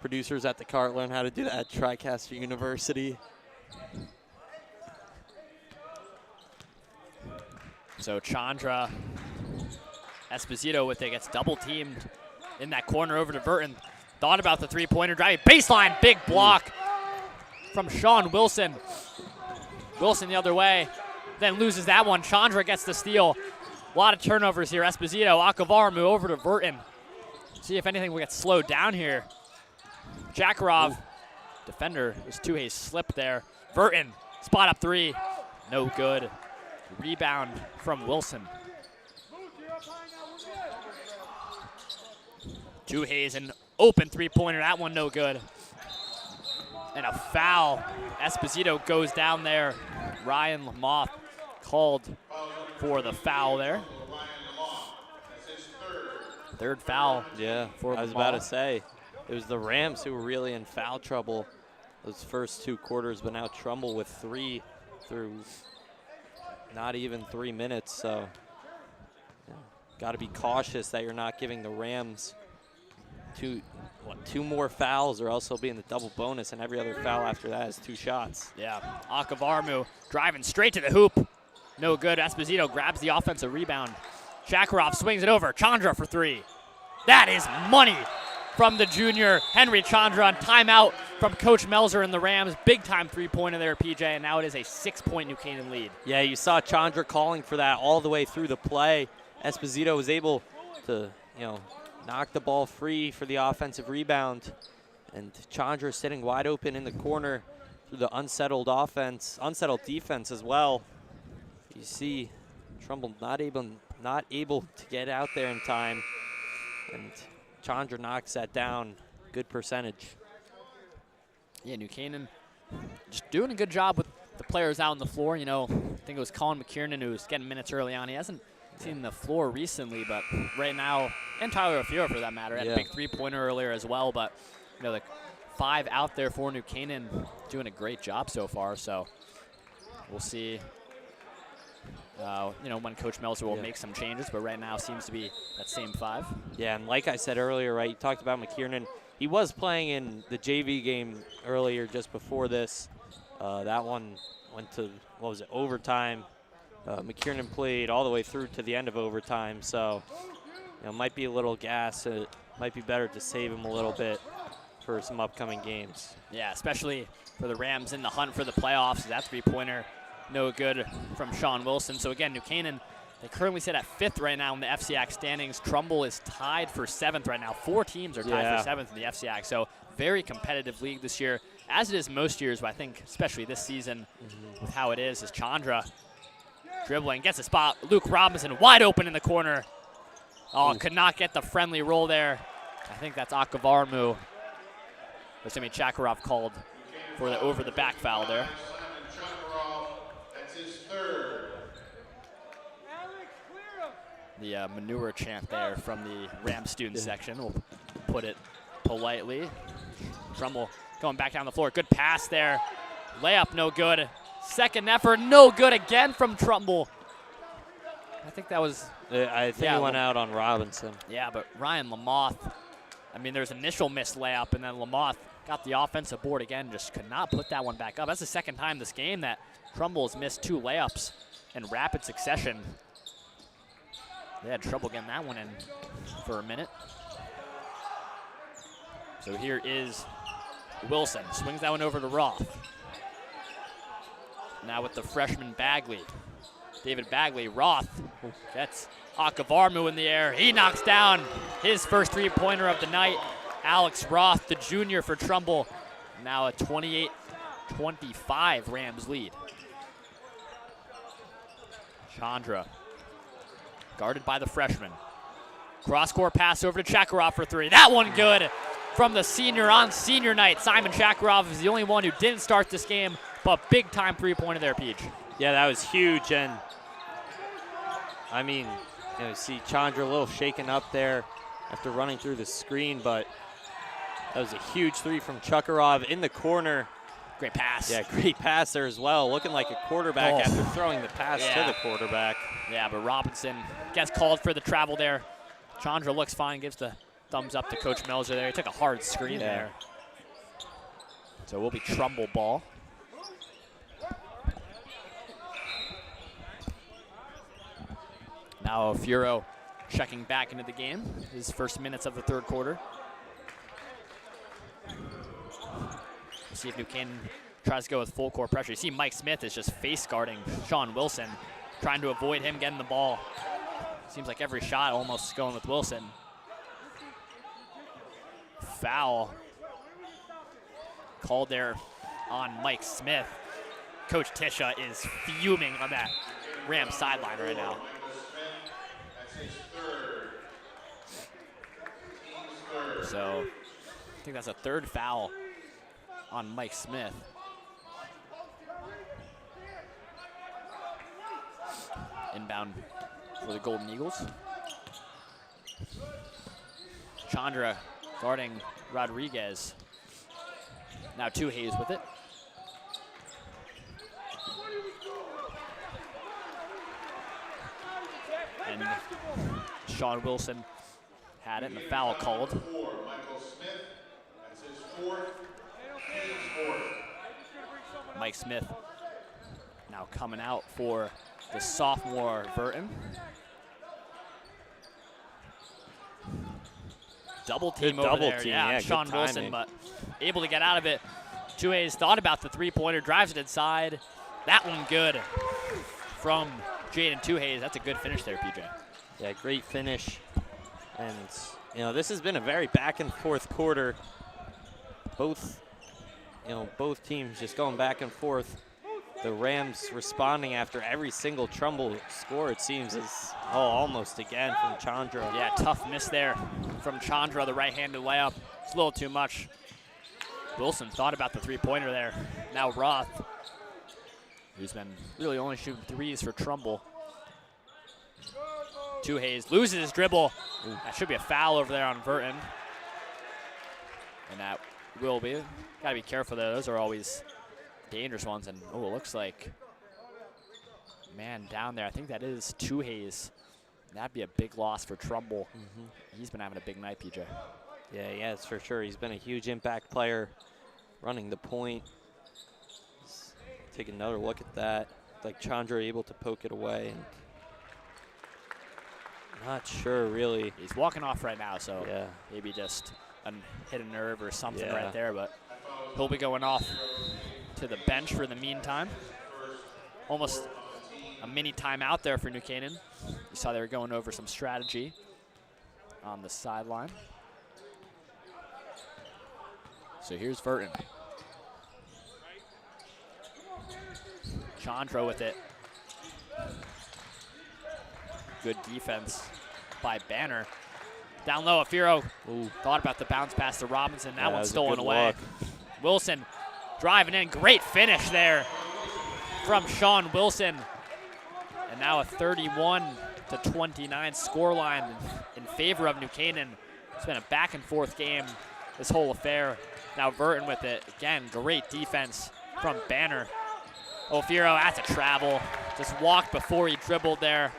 producers at the cart learn how to do that at TriCaster University. So Chandra, Esposito with it, gets double teamed in that corner over to Burton. Thought about the three-pointer, driving baseline, big block from Sean Wilson. Wilson the other way, then loses that one. Chandra gets the steal. A lot of turnovers here. Esposito, Akavarmu over to Burton. See if anything will get slowed down here. Shakarov, defender, was 2A's slip there. Burton, spot up 3, no good. Rebound from Wilson. 2A's an open three-pointer, that one no good. And a foul. Esposito goes down there. Ryan Lamoth called for the foul there. Third foul. Yeah, for I was about to say, it was the Rams who were really in foul trouble those first 2 quarters, but now Trumbull with 3 through not even 3 minutes. So, got to be cautious that you're not giving the Rams two more fouls, or else he'll be in the double bonus, and every other foul after that is 2 shots. Yeah, Akavarmu driving straight to the hoop. No good. Esposito grabs the offensive rebound. Shakarov swings it over. Chandra for 3. That is money from the junior Henry Chandra on timeout from Coach Melzer and the Rams. Big time three-pointer there, PJ, and now it is a 6-point New Canaan lead. Yeah, you saw Chandra calling for that all the way through the play. Esposito was able to, knock the ball free for the offensive rebound. And Chandra sitting wide open in the corner through the unsettled defense as well. You see Trumbull not able to get out there in time. And Chandra knocks that down. Good percentage. Yeah, New Canaan just doing a good job with the players out on the floor. I think it was Colin McKiernan who was getting minutes early on. He hasn't seen the floor recently, but right now, and Tyler O'Fiora for that matter, had a big three-pointer earlier as well. But the 5 out there for New Canaan doing a great job so far. So we'll see. When Coach Melzer will make some changes, but right now seems to be that same 5. Yeah, and like I said earlier, right, you talked about McKiernan. He was playing in the JV game earlier just before this. That one went to, what was it, overtime. McKiernan played all the way through to the end of overtime, so might be a little gas. It might be better to save him a little bit for some upcoming games. Yeah, especially for the Rams in the hunt for the playoffs. That three-pointer no good from Sean Wilson. So again, New Canaan, they currently sit at 5th right now in the FCAC standings. Trumbull is tied for 7th right now. 4 teams are tied for 7th in the FCAC. So very competitive league this year, as it is most years, but I think especially this season with how it is Chandra dribbling, gets a spot. Luke Robinson wide open in the corner. Oh, could not get the friendly roll there. I think that's Akavarmu. There's going to be Chakarov called for the over-the-back foul there. That's his 3rd. The manure chant there from the Rams student section. We'll put it politely. Trumbull going back down the floor. Good pass there. Layup no good. Second effort no good again from Trumbull. I think that was... I think he went out on Robinson. Yeah, but Ryan Lamoth, I mean, there's initial missed layup, and then Lamoth got the offensive board again, just could not put that one back up. That's the second time this game that Trumbull has missed 2 layups in rapid succession. They had trouble getting that one in for a minute. So here is Wilson. Swings that one over to Roth. Now with the freshman Bagley. David Bagley, Roth gets Akavarmu in the air. He knocks down his first three-pointer of the night. Alex Roth, the junior for Trumbull. Now a 28-25 Rams lead. Chandra, guarded by the freshman. Cross-court pass over to Chakarov for 3. That one good from the senior on senior night. Simon Chakarov is the only one who didn't start this game, but big-time three-pointer there, Peach. Yeah, that was huge, and I mean, see Chandra a little shaken up there after running through the screen, but that was a huge 3 from Chakarov in the corner. Great pass. Yeah, great pass there as well, looking like a quarterback after throwing the pass to the quarterback. Yeah, but Robinson gets called for the travel there. Chandra looks fine, gives the thumbs up to Coach Melzer there. He took a hard screen there. So we'll be Trumbull ball. Now Furo checking back into the game, his first minutes of the 3rd quarter. See if New Canaan tries to go with full court pressure. You see Mike Smith is just face guarding Sean Wilson, trying to avoid him getting the ball. Seems like every shot almost going with Wilson. Foul called there on Mike Smith. Coach Tisha is fuming on that Rams sideline right now. So I think that's a 3rd foul on Mike Smith. Inbound for the Golden Eagles. Chandra guarding Rodriguez. Now Hayes with it. And Sean Wilson had it, and the foul called. Michael Smith, that's his 4th. Team's 4th. Mike Smith now coming out for the sophomore Burton. Double team over there. Yeah, Sean Wilson, but able to get out of it. Hayes thought about the three-pointer, drives it inside. That one good from Jaden Hayes. That's a good finish there, PJ. Yeah, great finish. And, this has been a very back and forth quarter. Both teams just going back and forth. The Rams responding after every single Trumbull score, it seems, is almost again from Chandra. Yeah, tough miss there from Chandra, the right-handed layup. It's a little too much. Wilson thought about the three-pointer there. Now Roth, who's been really only shooting threes for Trumbull. Hayes loses his dribble. That should be a foul over there on Burton. And that will be. Got to be careful there. Those are always dangerous ones. And, it looks like, man, down there, I think that is Hayes. That'd be a big loss for Trumbull. He's been having a big night, PJ. Yeah, it's for sure. He's been a huge impact player running the point. Let's take another look at that. Like Chandra able to poke it away. And not sure, really. He's walking off right now, so Yeah. maybe just hit a nerve or something Yeah. right there, but he'll be going off to the bench for the meantime. Almost a mini timeout there for New Canaan. You saw they were going over some strategy on the sideline. So here's Verton. Chandra with it. Good defense by Banner. Down low, Afiro thought about the bounce pass to Robinson. That one's stolen away. Wilson driving in. Great finish there from Sean Wilson. And now a 31-29 scoreline in favor of New Canaan. It's been a back and forth game, this whole affair. Now Verton with it. Again, great defense from Banner. Ofiro has to travel. Just walked before he dribbled there.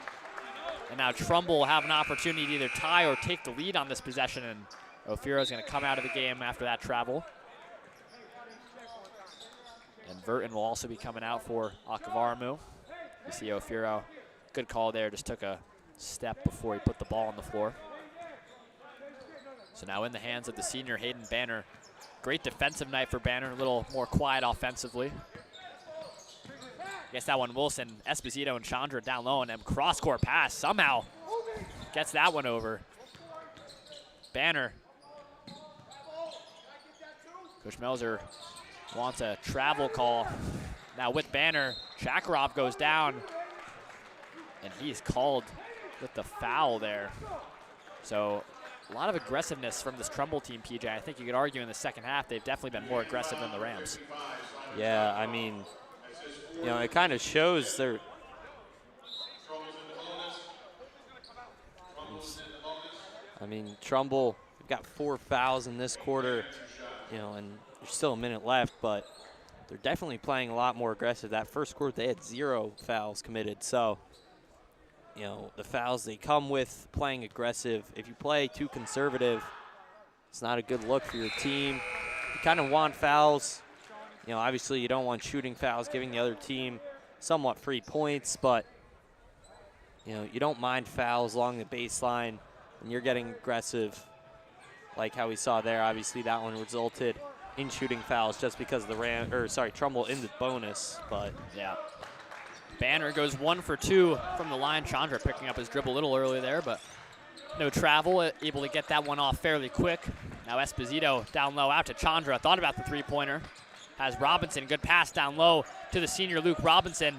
And now Trumbull will have an opportunity to either tie or take the lead on this possession. And Ofiro's going to come out of the game after that travel. And Verton will also be coming out for Akavaramu. You see Ofiro, good call there, just took a step before he put the ball on the floor. So now in the hands of the senior Hayden Banner. Great defensive night for Banner, a little more quiet offensively. Gets that one Wilson, Esposito, and Chandra down low, and then cross-court pass somehow gets that one over. Banner. Coach Melzer wants a travel call. Now with Banner, Shakarov goes down, and he's called with the foul there. So a lot of aggressiveness from this Trumbull team, PJ. I think you could argue in the second half they've definitely been more aggressive than the Rams. Yeah, I mean, you know, it kind of shows their. I mean, Trumbull got 4 fouls in this quarter, you know, and there's still a minute left, but they're definitely playing a lot more aggressive. That first quarter, they had 0 fouls committed. So, you know, the fouls, they come with playing aggressive. If you play too conservative, it's not a good look for your team. You kind of want fouls. You know, obviously you don't want shooting fouls, giving the other team somewhat free points, but, you know, you don't mind fouls along the baseline when you're getting aggressive like how we saw there. Obviously that one resulted in shooting fouls just because the Trumbull in the bonus, but yeah. Banner goes 1 for 2 from the line. Chandra picking up his dribble a little early there, but no travel, able to get that one off fairly quick. Now Esposito down low out to Chandra, thought about the three-pointer. Has Robinson, good pass down low to the senior Luke Robinson.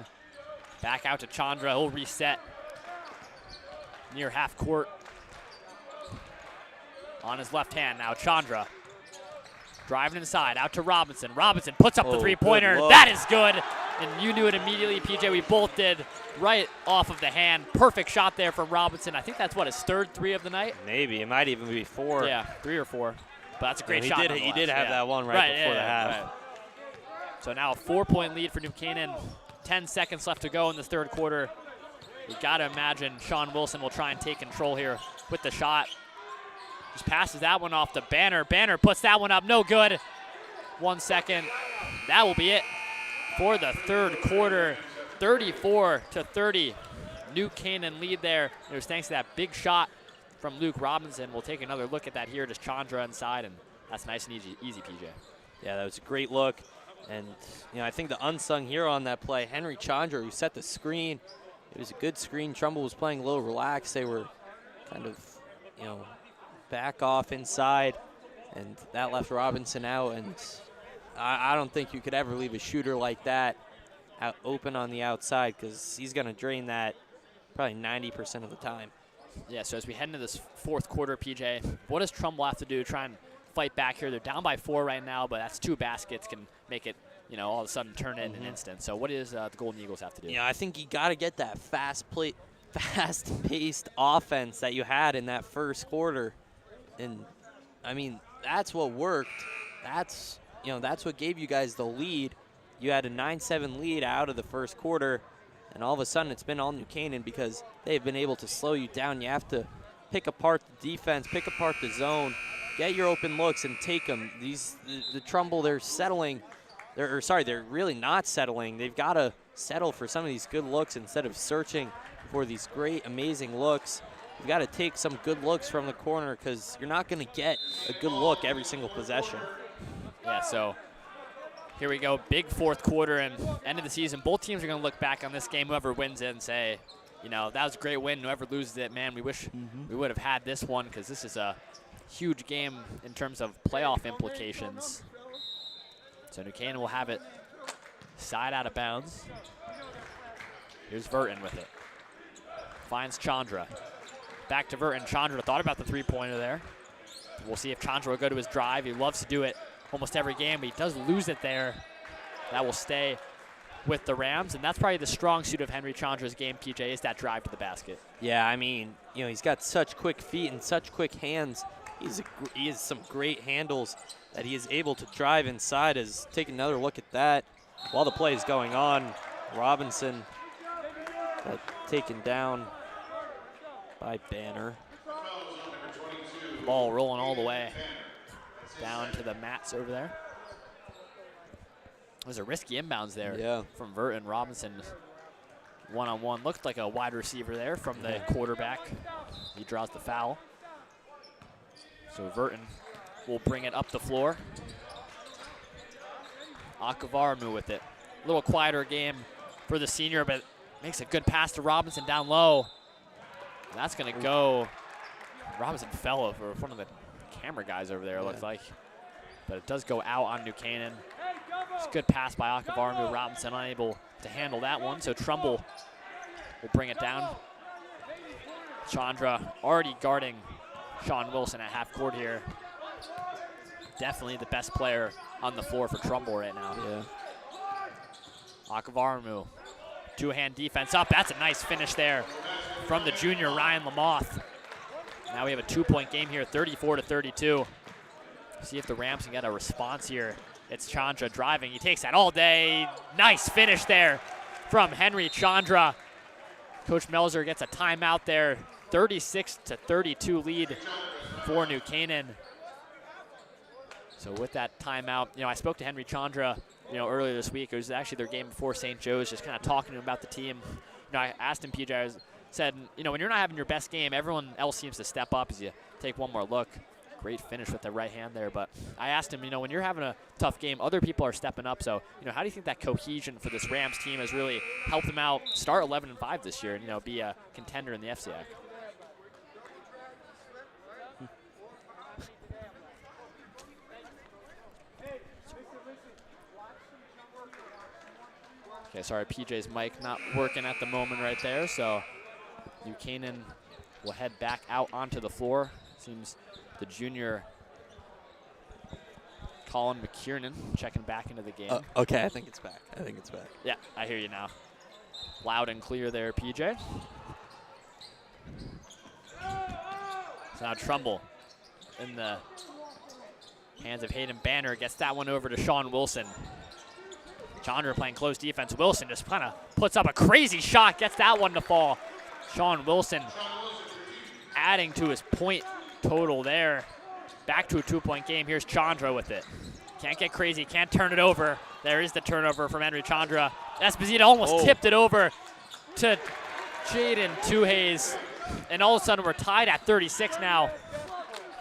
Back out to Chandra, he'll reset near half court. On his left hand now, Chandra. Driving inside, out to Robinson. Robinson puts up the three-pointer. That is good. And you knew it immediately, PJ. We both did, right off of the hand. Perfect shot there from Robinson. I think that's, what, his 3rd 3 of the night? maybe. It might even be 4. Yeah, 3 or 4. But that's a great shot. He did have that one right before the half. Right. So now a 4-point lead for New Canaan. 10 seconds left to go in this 3rd quarter. You got to imagine Sean Wilson will try and take control here with the shot. Just passes that one off to Banner. Banner puts that one up, no good. 1 second. That will be it for the 3rd quarter. 34-30. New Canaan lead there. It was thanks to that big shot from Luke Robinson. We'll take another look at that here. Just Chandra inside, and that's nice and easy, PJ. Yeah, that was a great look. And, you know, I think the unsung hero on that play, Henry Chandra, who set the screen. It was a good screen. Trumbull was playing a little relaxed. They were kind of, you know, back off inside, and that left Robinson out. And I don't think you could ever leave a shooter like that out open on the outside, because he's going to drain that probably 90% of the time. Yeah, so as we head into this 4th quarter, PJ, what does Trumbull have to do to try and fight back here? They're down by 4 right now, but that's 2 baskets can make it, you know, all of a sudden turn it in an instant. So what does the Golden Eagles have to do? Yeah, I think you got to get that fast-paced offense that you had in that first quarter. And, I mean, that's what worked. That's what gave you guys the lead. You had a 9-7 lead out of the first quarter, and all of a sudden it's been all New Canaan because they've been able to slow you down. You have to pick apart the defense, pick apart the zone, get your open looks and take them. The Trumbull, they're settling. They're really not settling. They've got to settle for some of these good looks instead of searching for these great, amazing looks. You've got to take some good looks from the corner because you're not going to get a good look every single possession. Yeah, so here we go. Big fourth quarter and end of the season. Both teams are going to look back on this game, whoever wins it, and say, you know, that was a great win. Whoever loses it, man, we wish we would have had this one because this is a huge game in terms of playoff implications. So New Canaan will have it side out of bounds. Here's Verton with it. Finds Chandra. Back to Verton. Chandra thought about the three-pointer there. We'll see if Chandra will go to his drive. He loves to do it almost every game, but he does lose it there. That will stay with the Rams, and that's probably the strong suit of Henry Chandra's game, PJ, is that drive to the basket. Yeah, I mean, you know, he's got such quick feet and such quick hands. He has some great handles that he is able to drive inside. As take another look at that while the play is going on. Robinson taken down by Banner. Ball rolling all the way down to the mats over there. It was a risky inbounds there from Verton. Robinson one-on-one. Looked like a wide receiver there from the quarterback. He draws the foul. So Verton will bring it up the floor. Akavarmu with it. A little quieter game for the senior, but makes a good pass to Robinson down low. And that's going to go. Robinson fell over one of the camera guys over there, it looks like. But it does go out on New Canaan. It's a good pass by Akavarmu. Robinson unable to handle that one, so Trumbull will bring it down. Chandra already guarding Sean Wilson at half court here. Definitely the best player on the floor for Trumbull right now. Yeah. Akavarmu, two-hand defense up. That's a nice finish there from the junior Ryan Lamoth. Now we have a two-point game here, 34-32. See if the Rams can get a response here. It's Chandra driving. He takes that all day. Nice finish there from Henry Chandra. Coach Melzer gets a timeout there. 36-32 lead for New Canaan. So with that timeout, you know, I spoke to Henry Chandra, you know, earlier this week. It was actually their game before St. Joe's, just kind of talking to him about the team. You know, I asked him, PJ, said, you know, when you're not having your best game, everyone else seems to step up as you take one more look. Great finish with the right hand there. But I asked him, you know, when you're having a tough game, other people are stepping up. So, you know, how do you think that cohesion for this Rams team has really helped them out start 11-5 this year and, you know, be a contender in the FCIAC? Okay, sorry, PJ's mic not working at the moment right there. So New Canaan will head back out onto the floor. Seems the junior Colin McKiernan checking back into the game. Okay, I think it's back. Yeah, I hear you now. Loud and clear there, PJ. So now Trumbull in the hands of Hayden Banner gets that one over to Sean Wilson. Chandra playing close defense. Wilson just kind of puts up a crazy shot, gets that one to fall. Sean Wilson adding to his point total there. Back to a two-point game. Here's Chandra with it. Can't get crazy, can't turn it over. There is the turnover from Henry Chandra. Esposito almost tipped it over to Jaden Tuhayes. And all of a sudden we're tied at 36 now.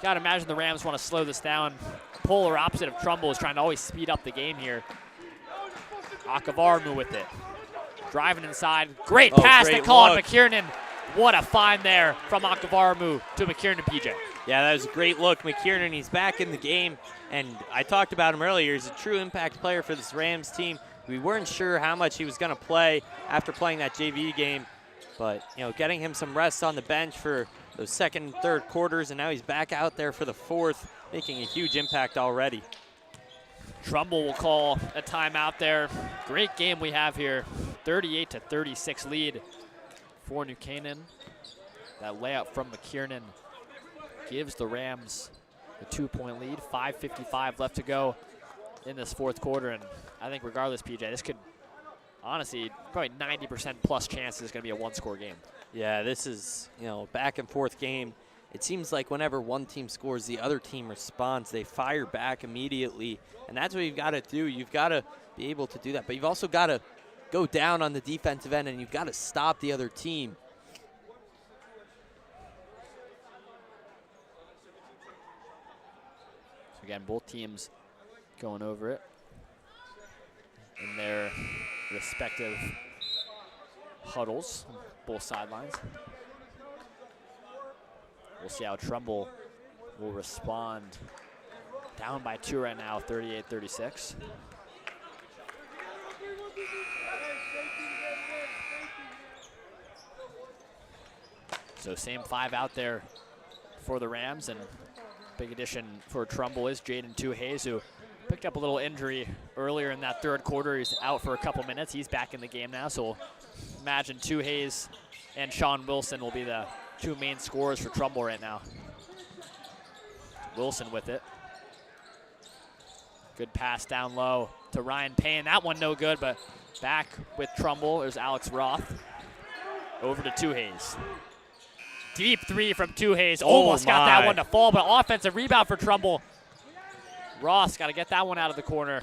Gotta imagine the Rams want to slow this down. Polar opposite of Trumbull is trying to always speed up the game here. Akavarmu with it. Driving inside. Great pass to Colin McKiernan. What a find there from Akavarmu to McKiernan, PJ. Yeah, that was a great look. McKiernan, he's back in the game, and I talked about him earlier. He's a true impact player for this Rams team. We weren't sure how much he was going to play after playing that JV game, but you know, getting him some rest on the bench for those second and third quarters, and now he's back out there for the fourth, making a huge impact already. Trumbull will call a timeout there. Great game we have here. 38-36 lead for New Canaan. That layup from McKiernan gives the Rams a 2-point lead. 5:55 left to go in this fourth quarter. And I think regardless, PJ, this could honestly, probably 90% plus chance is going to be a one-score game. Yeah, this is, you know, back and forth game. it seems like whenever one team scores, the other team responds. They fire back immediately, and that's what you've got to do. You've got to be able to do that, but you've also got to go down on the defensive end, and you've got to stop the other team. So again, both teams going over it in their respective huddles, both sidelines. We'll see how Trumbull will respond. Down by 2 right now, 38-36. So same 5 out there for the Rams, and big addition for Trumbull is Jaden Hayes, who picked up a little injury earlier in that third quarter. He's out for a couple minutes. He's back in the game now, so we'll imagine Hayes and Sean Wilson will be the 2 main scorers for Trumbull right now. Wilson with it. Good pass down low to Ryan Payne. That one no good, but back with Trumbull, there's Alex Roth. Over to Hayes. Deep 3 from Hayes. Almost got that one to fall, but offensive rebound for Trumbull. Ross got to get that one out of the corner.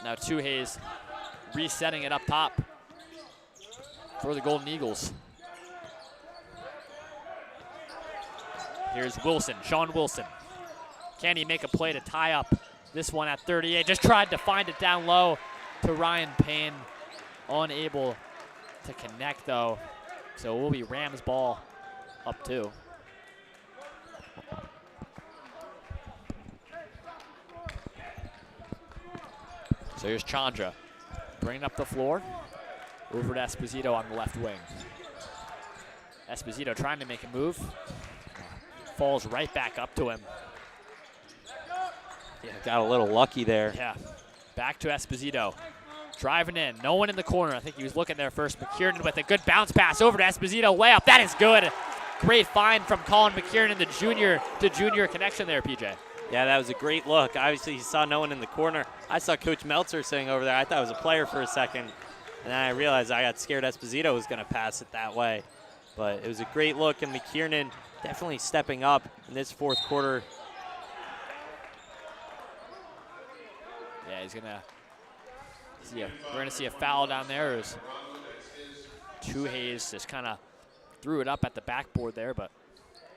Now Hayes resetting it up top for the Golden Eagles. Here's Wilson, Sean Wilson. Can he make a play to tie up this one at 38? Just tried to find it down low to Ryan Payne. Unable to connect though. So it will be Rams ball up 2. So here's Chandra bringing up the floor. Over to Esposito on the left wing. Esposito trying to make a move. Falls right back up to him. Yeah, got a little lucky there. Yeah, back to Esposito. Driving in, no one in the corner. I think he was looking there first. McKiernan with a good bounce pass over to Esposito, way up. That is good. Great find from Colin McKiernan, the junior to junior connection there, PJ. Yeah, that was a great look. Obviously, he saw no one in the corner. I saw Coach Meltzer sitting over there. I thought it was a player for a second. And then I realized I got scared Esposito was going to pass it that way. But it was a great look, and McKiernan definitely stepping up in this fourth quarter. Yeah, he's going to see we're going to see a foul down there. As Hayes just kind of threw it up at the backboard there, but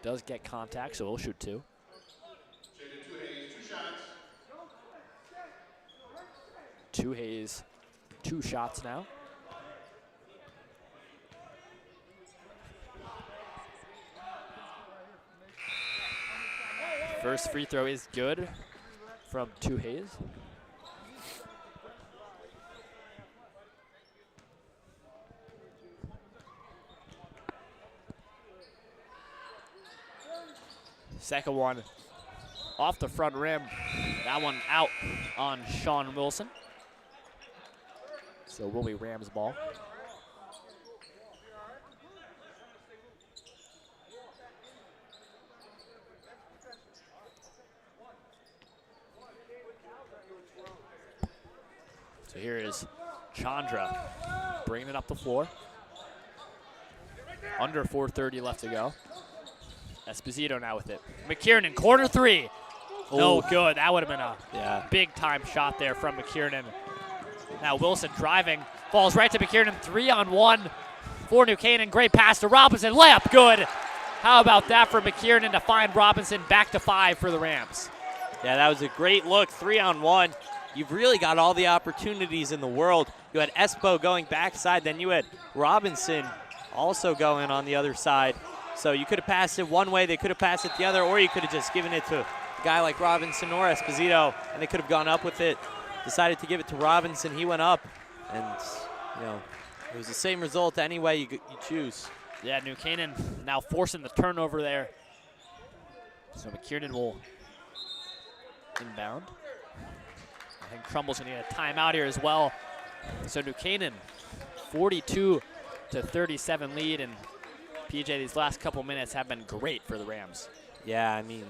does get contact, so he'll shoot 2. Hayes, 2 shots now. First free throw is good from Hayes. Second one off the front rim. That one out on Sean Wilson. So will be Rams ball. So here is Chandra bringing it up the floor. Under 4:30 left to go. Esposito now with it. McKiernan, corner 3. No good. That would have been a big time shot there from McKiernan. Now Wilson driving, falls right to McKiernan, 3-on-1 for New Canaan. Great pass to Robinson, layup good. How about that for McKiernan to find Robinson, back to 5 for the Rams. Yeah, that was a great look, 3-on-1. You've really got all the opportunities in the world. You had Espo going backside, then you had Robinson also going on the other side. So you could have passed it one way, they could have passed it the other, or you could have just given it to a guy like Robinson or Esposito, and they could have gone up with it. Decided to give it to Robinson. He went up, and it was the same result any way you choose. Yeah, New Canaan now forcing the turnover there. So McKiernan will inbound. I think Trumbull's going to get a timeout here as well. So New Canaan, 42-37 lead, and PJ, these last couple minutes have been great for the Rams. Yeah, I mean,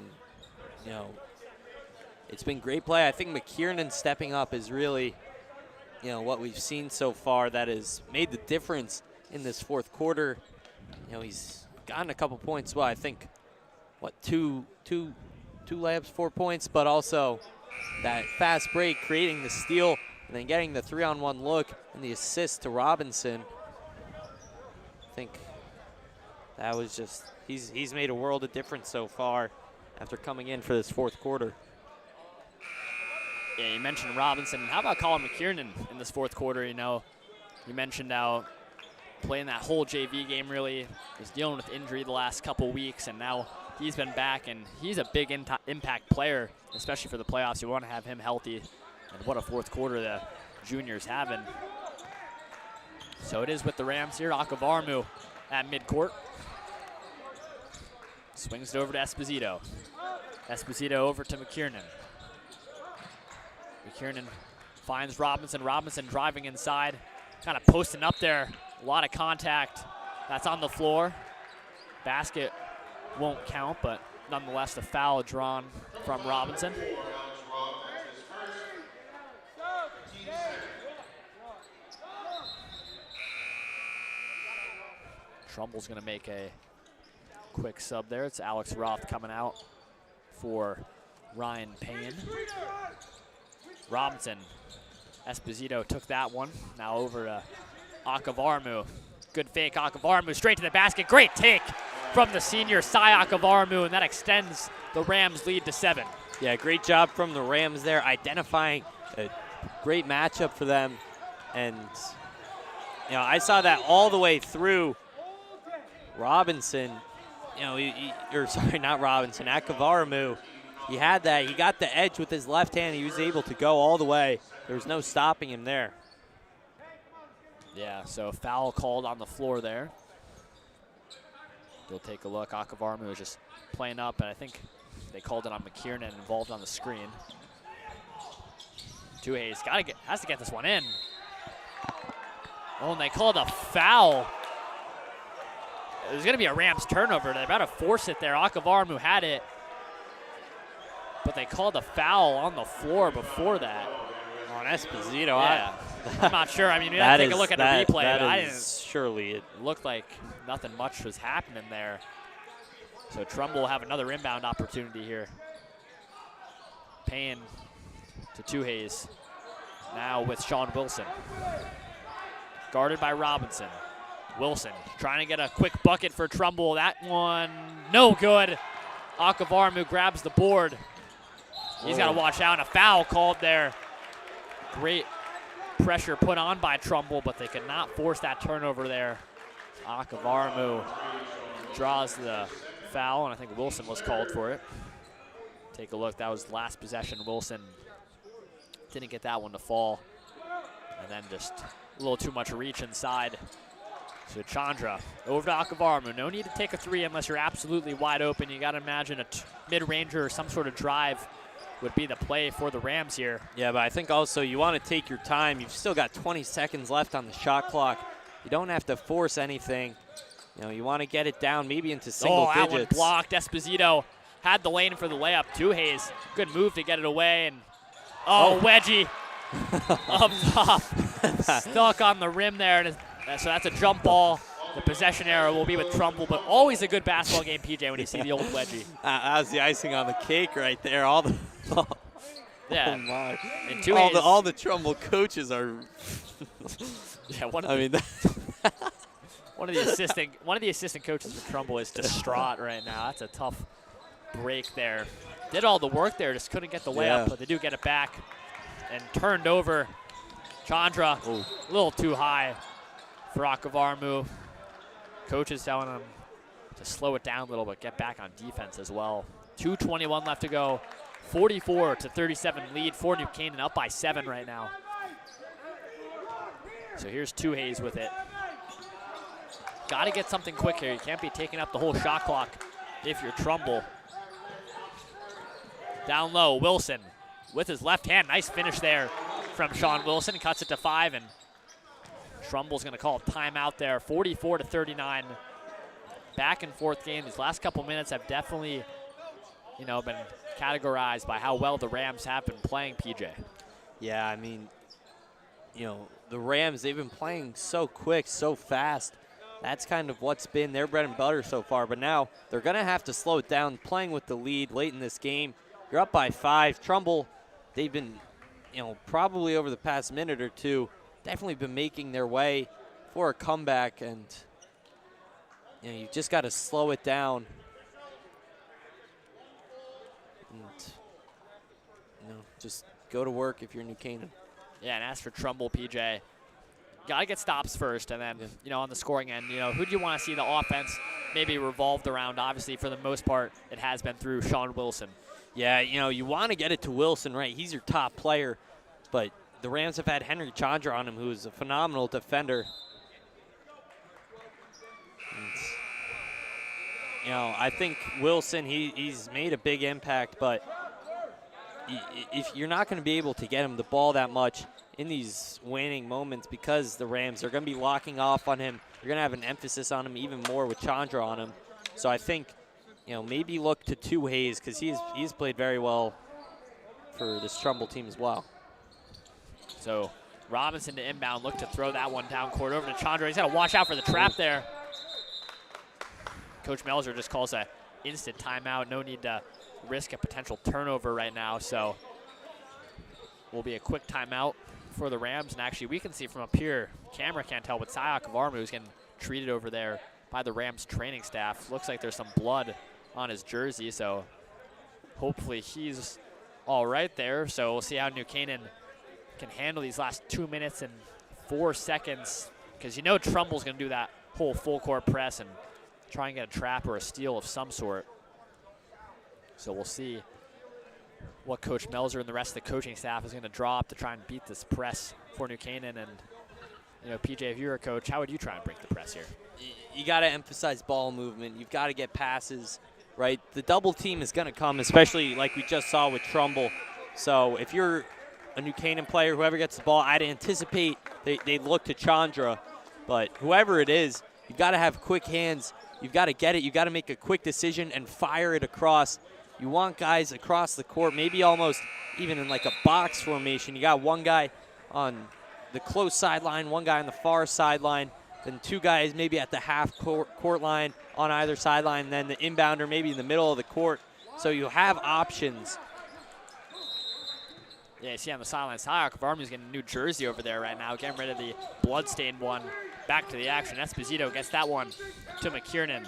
it's been great play. I think McKiernan stepping up is really, what we've seen so far that has made the difference in this fourth quarter. He's gotten a couple points. Well, I think, what, two layups, 4 points, but also that fast break, creating the steal, and then getting the 3-on-1 look and the assist to Robinson. I think that was just, he's made a world of difference so far after coming in for this fourth quarter. Yeah, you mentioned Robinson. How about Colin McKiernan in this fourth quarter? You know, you mentioned how playing that whole JV game really was dealing with injury the last couple weeks, and now he's been back, and he's a big impact player, especially for the playoffs. You want to have him healthy, and what a fourth quarter the junior's having. So it is with the Rams here. Akavarmu at midcourt. Swings it over to Esposito. Esposito over to McKiernan. McKiernan finds Robinson. Robinson driving inside, kind of posting up there. A lot of contact. That's on the floor. Basket won't count, but nonetheless, the foul drawn from Robinson. Trumbull's going to make a quick sub there. It's Alex Roth coming out for Ryan Payne. Robinson, Esposito took that one. Now over to Akavarmu. Good fake, Akavarmu straight to the basket. Great take from the senior Cy Akavarmu, and that extends the Rams' lead to 7. Yeah, great job from the Rams there, identifying a great matchup for them. And, you know, I saw that all the way through. Robinson, you know, or sorry, not Robinson, Akavarmu. He had that. He got the edge with his left hand. He was able to go all the way. There was no stopping him there. Yeah, so foul called on the floor there. We'll take a look. Akavarmu was just playing up, and I think they called it on McKiernan, involved on the screen. Tuhay's has to get this one in. Oh, and they called a foul. There's going to be a Rams turnover. They're about to force it there. Akavarmu had it, but they called a foul on the floor before that. On Esposito, yeah. I'm not sure. I mean, we have to take a look at the replay, but I didn't. Surely it looked like nothing much was happening there. So Trumbull will have another inbound opportunity here. Payne to Tuhay's. Now with Sean Wilson. Guarded by Robinson. Wilson trying to get a quick bucket for Trumbull. That one, no good. Akavarmu grabs the board. He's got to watch out. A foul called there. Great pressure put on by Trumbull, but they could not force that turnover there. Akavarmu draws the foul, and I think Wilson was called for it. Take a look. That was last possession. Wilson didn't get that one to fall. And then just a little too much reach inside. So Chandra over to Akavarmu. No need to take a three unless you're absolutely wide open. You got to imagine a mid-ranger or some sort of drive would be the play for the Rams here. Yeah, but I think also you want to take your time. You've still got 20 seconds left on the shot clock. You don't have to force anything. You know, you want to get it down maybe into single digits. That one blocked. Esposito had the lane for the layup. Tuhay's good move to get it away. And wedgie up top. Stuck on the rim there. And so that's a jump ball. The possession error will be with Trumbull, but always a good basketball game, PJ, when you see the old wedgie. That was the icing on the cake right there. Yeah. Oh my. And all the Trumbull coaches are. Yeah, one of the assistant coaches for Trumbull is distraught right now. That's a tough break there. Did all the work there, just couldn't get the layup, but they do get it back. And turned over. Chandra, a little too high for Akavarmu. Coach is telling him to slow it down a little bit, get back on defense as well. 2:21 left to go. 44-37 lead for New Canaan, up by 7 right now. So here's Tuhay's with it. Got to get something quick here. You can't be taking up the whole shot clock if you're Trumbull. Down low, Wilson with his left hand. Nice finish there from Sean Wilson. Cuts it to 5, and Trumbull's going to call a timeout there. 44-39. Back and forth game. These last couple minutes have definitely, been categorized by how well the Rams have been playing, PJ. Yeah, I mean, the Rams, they've been playing so quick, so fast. That's kind of what's been their bread and butter so far. But now they're going to have to slow it down, playing with the lead late in this game. You're up by 5. Trumbull, they've been, probably over the past minute or two, definitely been making their way for a comeback. And, you just got to slow it down. And, just go to work if you're New Canaan. Yeah, and as for Trumbull, PJ, got to get stops first, and then, on the scoring end, who do you want to see the offense maybe revolved around? Obviously, for the most part, it has been through Sean Wilson. Yeah, you want to get it to Wilson, right? He's your top player, but the Rams have had Henry Chandra on him, who is a phenomenal defender. And, I think Wilson, he's made a big impact, but if you're not going to be able to get him the ball that much in these winning moments, because the Rams are going to be locking off on him, you're going to have an emphasis on him even more with Chandra on him. So I think, maybe look to Two Hayes, because he's played very well for this Trumbull team as well. So Robinson to inbound, look to throw that one down court over to Chandra. He's got to watch out for the trap there. Coach Melzer just calls an instant timeout. No need to risk a potential turnover right now, so will be a quick timeout for the Rams. And actually, we can see from up here, camera can't tell, but Sayak Varmu is getting treated over there by the Rams training staff. Looks like there's some blood on his jersey, so hopefully he's all right there. So we'll see how New Canaan can handle these last 2 minutes and 4 seconds, because Trumbull's going to do that whole full court press and try and get a trap or a steal of some sort. So we'll see what Coach Melzer and the rest of the coaching staff is going to draw up to try and beat this press for New Canaan. And, PJ, if you were a coach, how would you try and break the press here? You got to emphasize ball movement. You've got to get passes, right? The double team is going to come, especially like we just saw with Trumbull. So if you're a New Canaan player, whoever gets the ball, I'd anticipate they look to Chandra. But whoever it is, you've got to have quick hands. You've got to get it. You've got to make a quick decision and fire it across. You want guys across the court, maybe almost even in like a box formation. You got one guy on the close sideline, one guy on the far sideline, then 2 guys maybe at the half court line on either sideline, then the inbounder maybe in the middle of the court. So you have options. Yeah, you see on the sideline, Sayak Varmu's getting a new jersey over there right now, getting rid of the bloodstained one. Back to the action. Esposito gets that one to McKiernan.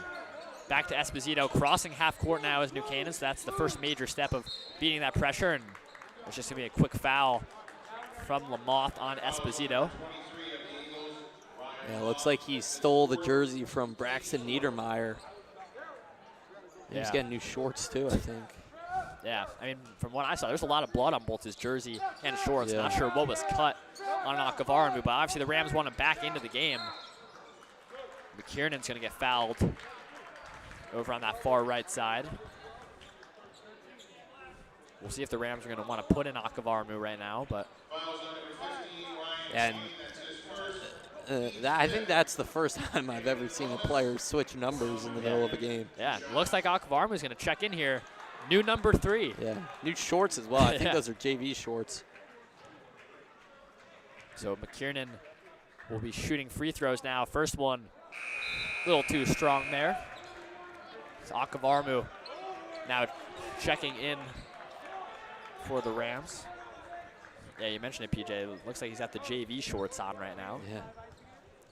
Back to Esposito, crossing half court now as New Canaan, so that's the first major step of beating that pressure, and it's just going to be a quick foul from Lamoth on Esposito. Yeah, looks like he stole the jersey from Braxton Niedermeyer. He's getting new shorts too, I think. Yeah, I mean, from what I saw, there's a lot of blood on both his jersey and shorts. Not sure what was cut on Akavaru, but obviously the Rams want him back into the game. McKiernan's going to get fouled over on that far right side. We'll see if the Rams are going to want to put in Akavaru right now, but. And I think that's the first time I've ever seen a player switch numbers in the middle of a game. Yeah, looks like Akavaru is going to check in here. New number 3. Yeah, new shorts as well. I think those are JV shorts. So McKiernan will be shooting free throws now. First one, a little too strong there. So Akavaru now checking in for the Rams. Yeah, you mentioned it, PJ. It looks like he's got the JV shorts on right now. Yeah.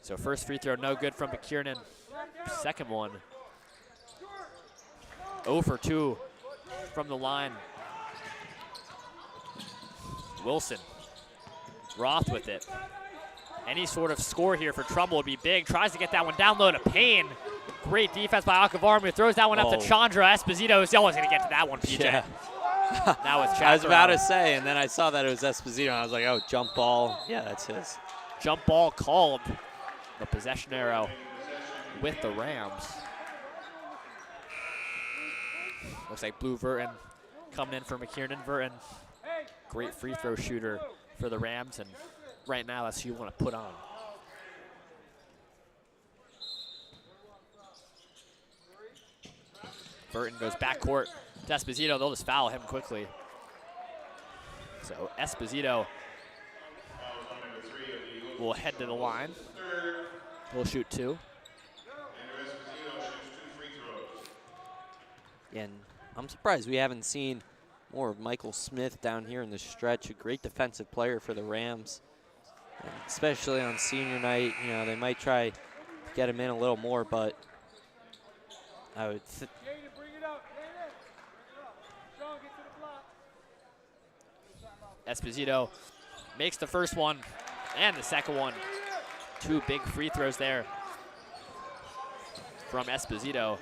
So first free throw, no good from McKiernan. Second one, 0 for 2 from the line. Wilson, Roth with it. Any sort of score here for Trumbull would be big. Tries to get that one down low to Payne. Great defense by Akavaru. Throws that one up to Chandra. Esposito is always going to get to that one, PJ. Yeah. Now it's I was about to say, and then I saw that it was Esposito, and I was like, oh, jump ball. Yeah, that's his. Jump ball called. The possession arrow with the Rams. Looks like Blue Verton coming in for McKiernan. Verton, great free throw shooter for the Rams, and right now that's who you want to put on. Verton goes backcourt to Esposito. They'll just foul him quickly. So Esposito will head to the line. He'll shoot 2. And I'm surprised we haven't seen more of Michael Smith down here in the stretch, a great defensive player for the Rams. And especially on senior night, you know, they might try to get him in a little more, but I would Esposito makes the first one and the second one. 2 big free throws there from Esposito.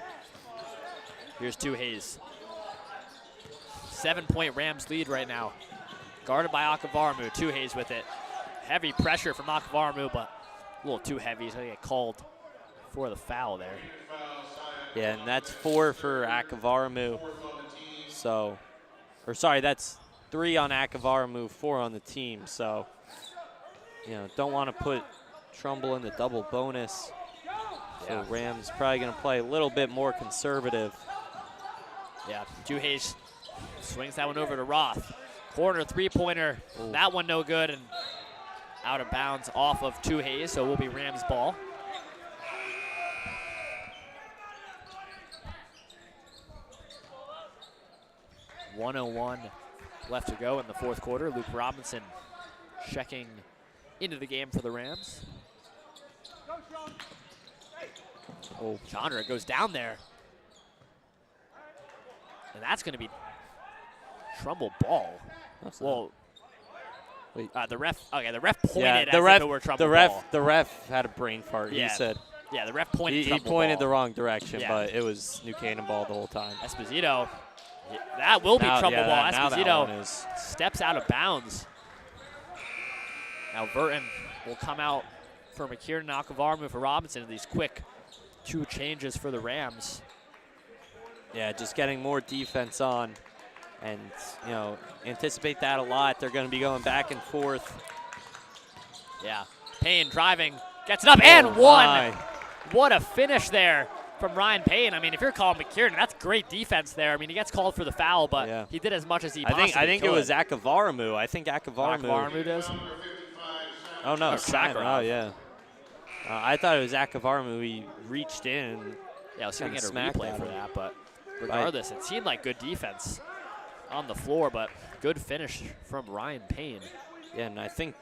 Here's Hayes. 7-point Rams lead right now. Guarded by Akavaramu. Hayes with it. Heavy pressure from Akavaramu, but a little too heavy. He's going to get called for the foul there. Yeah, and that's 4 for Akavaramu. So, or sorry, that's 3 on Akavaramu, 4 on the team. So, you know, don't want to put Trumbull in the double bonus. So Rams probably going to play a little bit more conservative. Yeah, Hayes swings that one over to Roth. Corner 3-pointer. That one no good and out of bounds off of Hayes, so it will be Rams ball. .101 left to go in the fourth quarter. Luke Robinson checking into the game for the Rams. Oh, Chandra goes down there. And that's going to be Trumbull ball. Well, wait. The ref. Okay, the ref pointed the as ref, if it were Trumbull ball. The ref had a brain fart. Yeah. He said. Yeah, the ref pointed. He pointed ball. the wrong direction, Yeah. but it was New Canaan ball the whole time. Esposito. That will be Trumbull ball. Now that Esposito one is. steps out of bounds. Now Burton will come out for McKiernan and Akavaramu for Robinson. These quick 2 changes for the Rams. Yeah, just getting more defense on, and you know, anticipate that a lot. They're going to be going back and forth. Yeah, Payne driving, gets it up and one. My. What a finish there from Ryan Payne. I mean, if you're calling McKiernan, that's great defense there. I mean, he gets called for the foul, but he did as much as he possibly could. I think it was Akavaramu. I think Akavaramu does. Oh no, Or Simon. Sakharov. Oh yeah. I thought it was Akavaramu. He reached in. And yeah, let's see if we can get a smacked replay at for him. that. But regardless, it seemed like good defense on the floor, but good finish from Ryan Payne. Yeah, and I think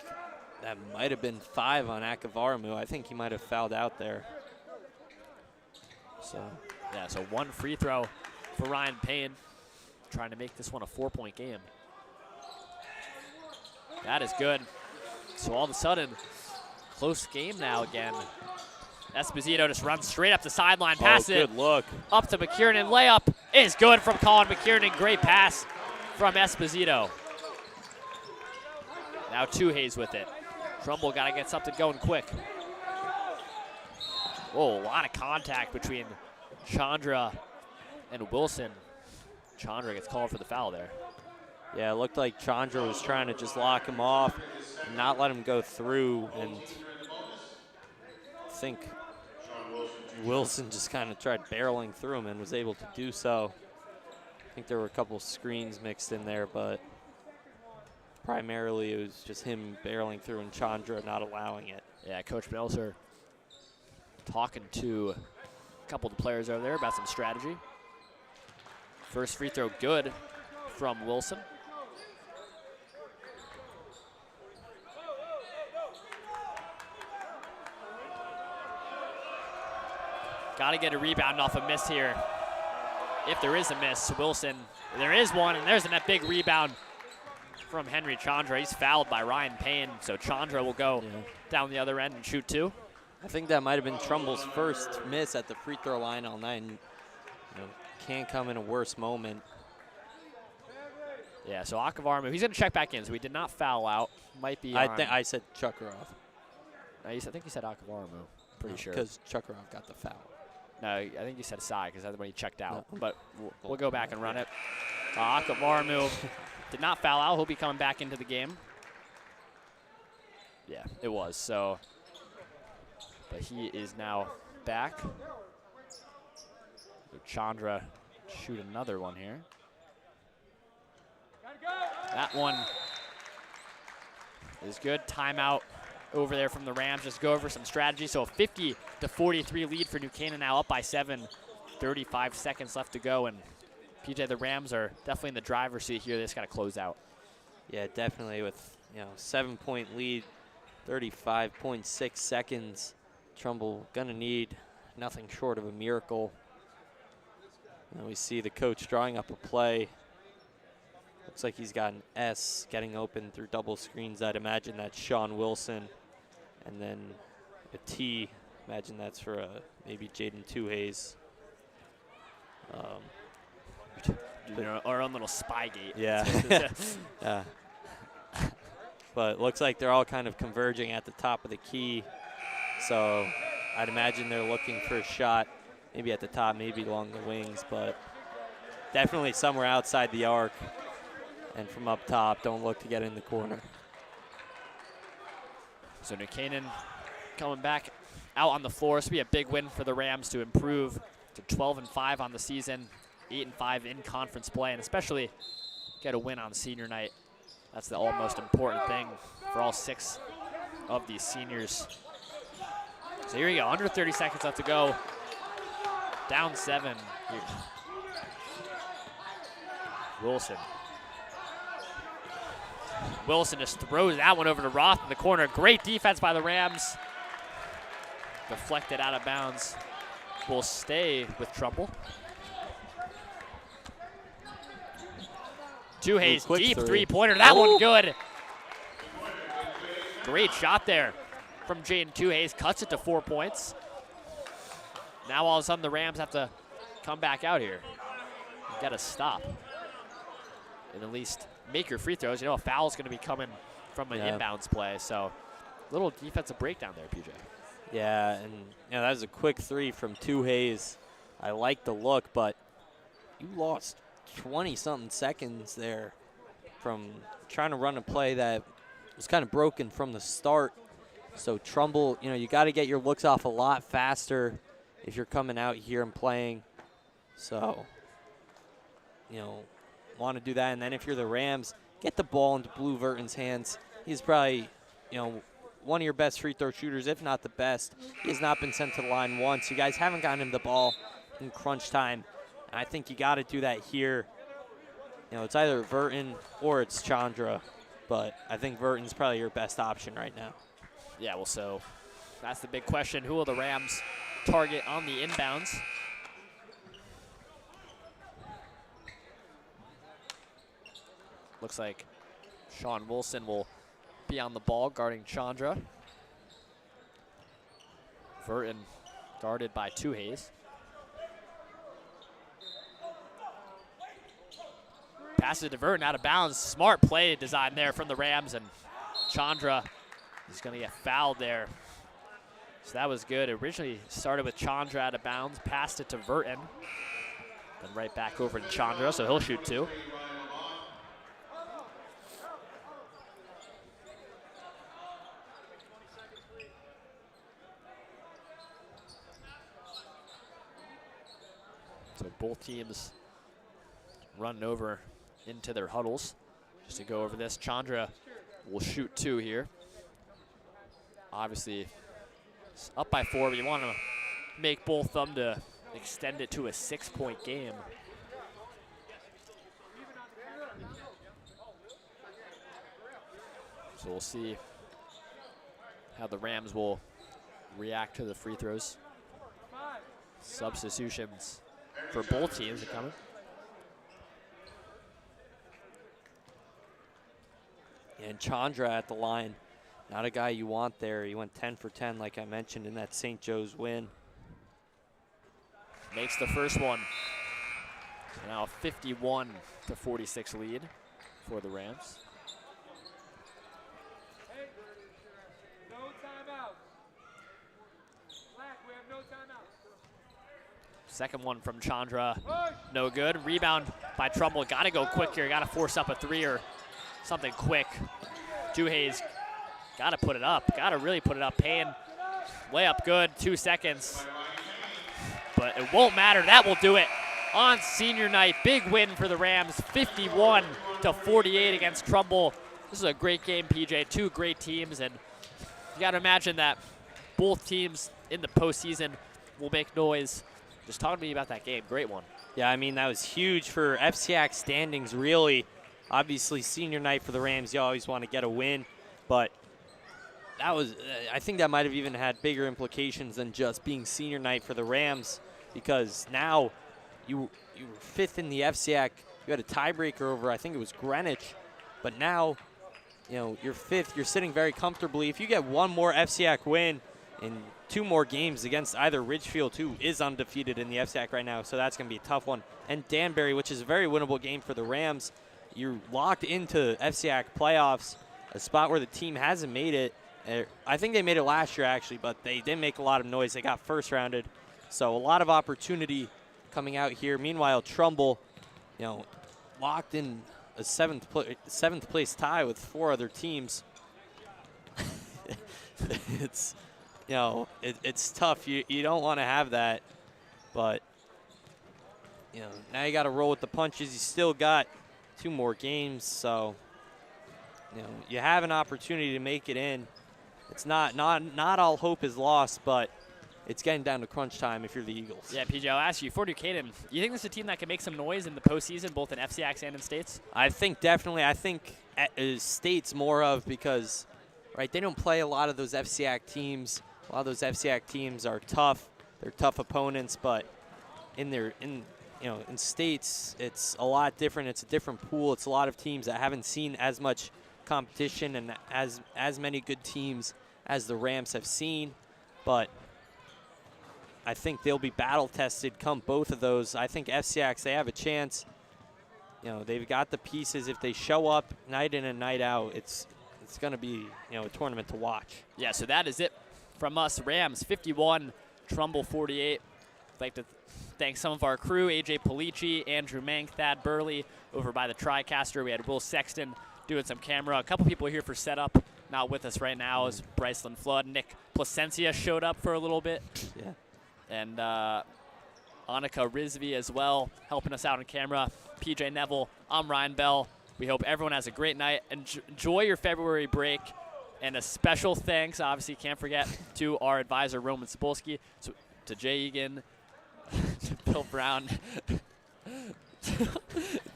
that might have been 5 on Akavaramu. I think he might have fouled out there. So yeah, so 1 free throw for Ryan Payne, trying to make this one a 4-point game. That is good. So all of a sudden, close game now again. Esposito just runs straight up the sideline, passes it good look. up to McKiernan. Layup is good from Colin McKiernan. Great pass from Esposito. Now Hayes with it. Trumbull got to get something going quick. Whoa, a lot of contact between Chandra and Wilson. Chandra gets called for the foul there. Yeah, it looked like Chandra was trying to just lock him off and not let him go through, and I think Wilson just kind of tried barreling through him and was able to do so. I think there were a couple screens mixed in there, but primarily it was just him barreling through and Chandra not allowing it. Yeah, Coach Belzer talking to a couple of the players over there about some strategy. First free throw good from Wilson. Got to get a rebound off a miss here. If there is a miss, Wilson, there is one, and there's a big rebound from Henry Chandra. He's fouled by Ryan Payne, so Chandra will go down the other end and shoot 2. I think that might have been Trumbull's first miss at the free throw line all night. And, you know, can't come in a worse moment. Yeah, so Akavaramu, he's going to check back in, so he did not foul out. Might be on, I said Chukarov. I think you said Akavaramu, pretty sure. Because Chukarov got the foul. No, I think you said Sai, because that's when he checked out. No. But we'll go back and run it. Akavaramu did not foul out. He'll be coming back into the game. Yeah, it was. So, but he is now back. So Chandra shoot another one here. That one is good. Timeout over there from the Rams. Just go over some strategy. So a 50-43 lead for New Canaan, now up by 7. 35 seconds left to go, and PJ, the Rams are definitely in the driver's seat here. They just got to close out. Yeah, definitely with 7-point lead, 35.6 seconds. Trumbull gonna need nothing short of a miracle. And we see the coach drawing up a play. Looks like he's got an S getting open through double screens. I'd imagine that's Sean Wilson. And then a T, imagine that's for maybe Jaden Tuhayes. Our own little spy gate. Yeah. Yeah. But it looks like they're all kind of converging at the top of the key. So I'd imagine they're looking for a shot, maybe at the top, maybe along the wings, but definitely somewhere outside the arc. And from up top, don't look to get in the corner. So New Canaan coming back out on the floor. This will be a big win for the Rams to improve to 12-5 on the season, 8-5 in conference play, and especially get a win on senior night. That's the most important thing for all 6 of these seniors. So here we go, under 30 seconds left to go. Down 7. Wilson just throws that one over to Roth in the corner. Great defense by the Rams. Deflected out of bounds. Will stay with Trumbull. Tuhayes, deep three-pointer. That one good. Great shot there from Jaden Tuhayes. Cuts it to 4 points. Now all of a sudden the Rams have to come back out here. Got to stop. And at least make your free throws. A foul's going to be coming from an inbounds play. So little defensive breakdown there, PJ. Yeah, and that was a quick 3 from Tuhayes. I like the look, but you lost 20-something seconds there from trying to run a play that was kind of broken from the start. So Trumbull, you got to get your looks off a lot faster if you're coming out here and playing. So, want to do that. And then if you're the Rams, get the ball into Blue Verton's hands. He's probably, one of your best free throw shooters, if not the best. He has not been sent to the line once. You guys haven't gotten him the ball in crunch time. And I think you got to do that here. It's either Verton or it's Chandra, but I think Verton's probably your best option right now. Yeah, well, so that's the big question. Who will the Rams target on the inbounds? Looks like Sean Wilson will be on the ball guarding Chandra. Verton guarded by Tuhayes. Passes it to Verton out of bounds. Smart play design there from the Rams, and Chandra is going to get fouled there. So that was good. It originally started with Chandra out of bounds, passed it to Verton, then right back over to Chandra, so he'll shoot 2. So both teams running over into their huddles just to go over this. Chandra will shoot 2 here. Obviously, it's up by 4, but you want to make both of them to extend it to a 6-point game. So we'll see how the Rams will react to the free throws. Substitutions for both teams are coming. And Chandra at the line, not a guy you want there. He went 10 for 10, like I mentioned, in that St. Joe's win. Makes the first one. So now a 51-46 lead for the Rams. No timeout. Black, we have no timeout. Second one from Chandra, no good. Rebound by Trumbull. Got to go quick here. Got to force up a 3 or something quick. Tuhayes got to put it up. Got to really put it up. Payne, layup good, 2 seconds. But it won't matter. That will do it on senior night. Big win for the Rams, 51-48 against Trumbull. This is a great game, PJ. 2 great teams, and you got to imagine that both teams in the postseason will make noise. Just talk to me about that game. Great one. Yeah, I mean, that was huge for FCAC standings, really. Obviously, senior night for the Rams, you always want to get a win, but that was, I think that might have even had bigger implications than just being senior night for the Rams, because now you were 5th in the FCAC. You had a tiebreaker over, I think it was Greenwich, but now, you know, you're 5th. You're sitting very comfortably. If you get one more FCAC win in 2 more games against either Ridgefield, who is undefeated in the FCAC right now, so that's going to be a tough one, and Danbury, which is a very winnable game for the Rams, you're locked into FCAC playoffs, a spot where the team hasn't made it. I think they made it last year, actually, but they didn't make a lot of noise. They got first-rounded, so a lot of opportunity coming out here. Meanwhile, Trumbull, you know, locked in a seventh place tie with 4 other teams. It's, you know, it's tough. You don't want to have that, but, you know, now you got to roll with the punches. You still got 2 more games, so, you know, you have an opportunity to make it in. It's not all hope is lost, but it's getting down to crunch time if you're the Eagles. Yeah, PJ, I'll ask you, for New Canaan, you think this is a team that can make some noise in the postseason, both in FCACs and in states? I think definitely. I think states more of, because, right, they don't play a lot of those FCAC teams. A lot of those FCAC teams are tough. They're tough opponents, but in states, it's a lot different. It's a different pool. It's a lot of teams that haven't seen as much competition and as many good teams as the Rams have seen, but I think they'll be battle tested come both of those. I think FCACs, they have a chance. You know, they've got the pieces. If they show up night in and night out, it's going to be, you know, a tournament to watch. Yeah, so that is it from us. Rams 51, Trumbull 48. I'd like to thank some of our crew, AJ Polici, Andrew Mank, Thad Burley, over by the TriCaster. We had Will Sexton doing some camera. A couple people here for setup. Not with us right now is Bryceland Flood. Nick Placencia showed up for a little bit. Yeah. And Annika Rizvi as well, helping us out on camera. PJ Neville, I'm Ryan Bell. We hope everyone has a great night. Enjoy your February break. And a special thanks, obviously can't forget, to our advisor, Roman Sapolsky, to Jay Egan, to Bill Brown,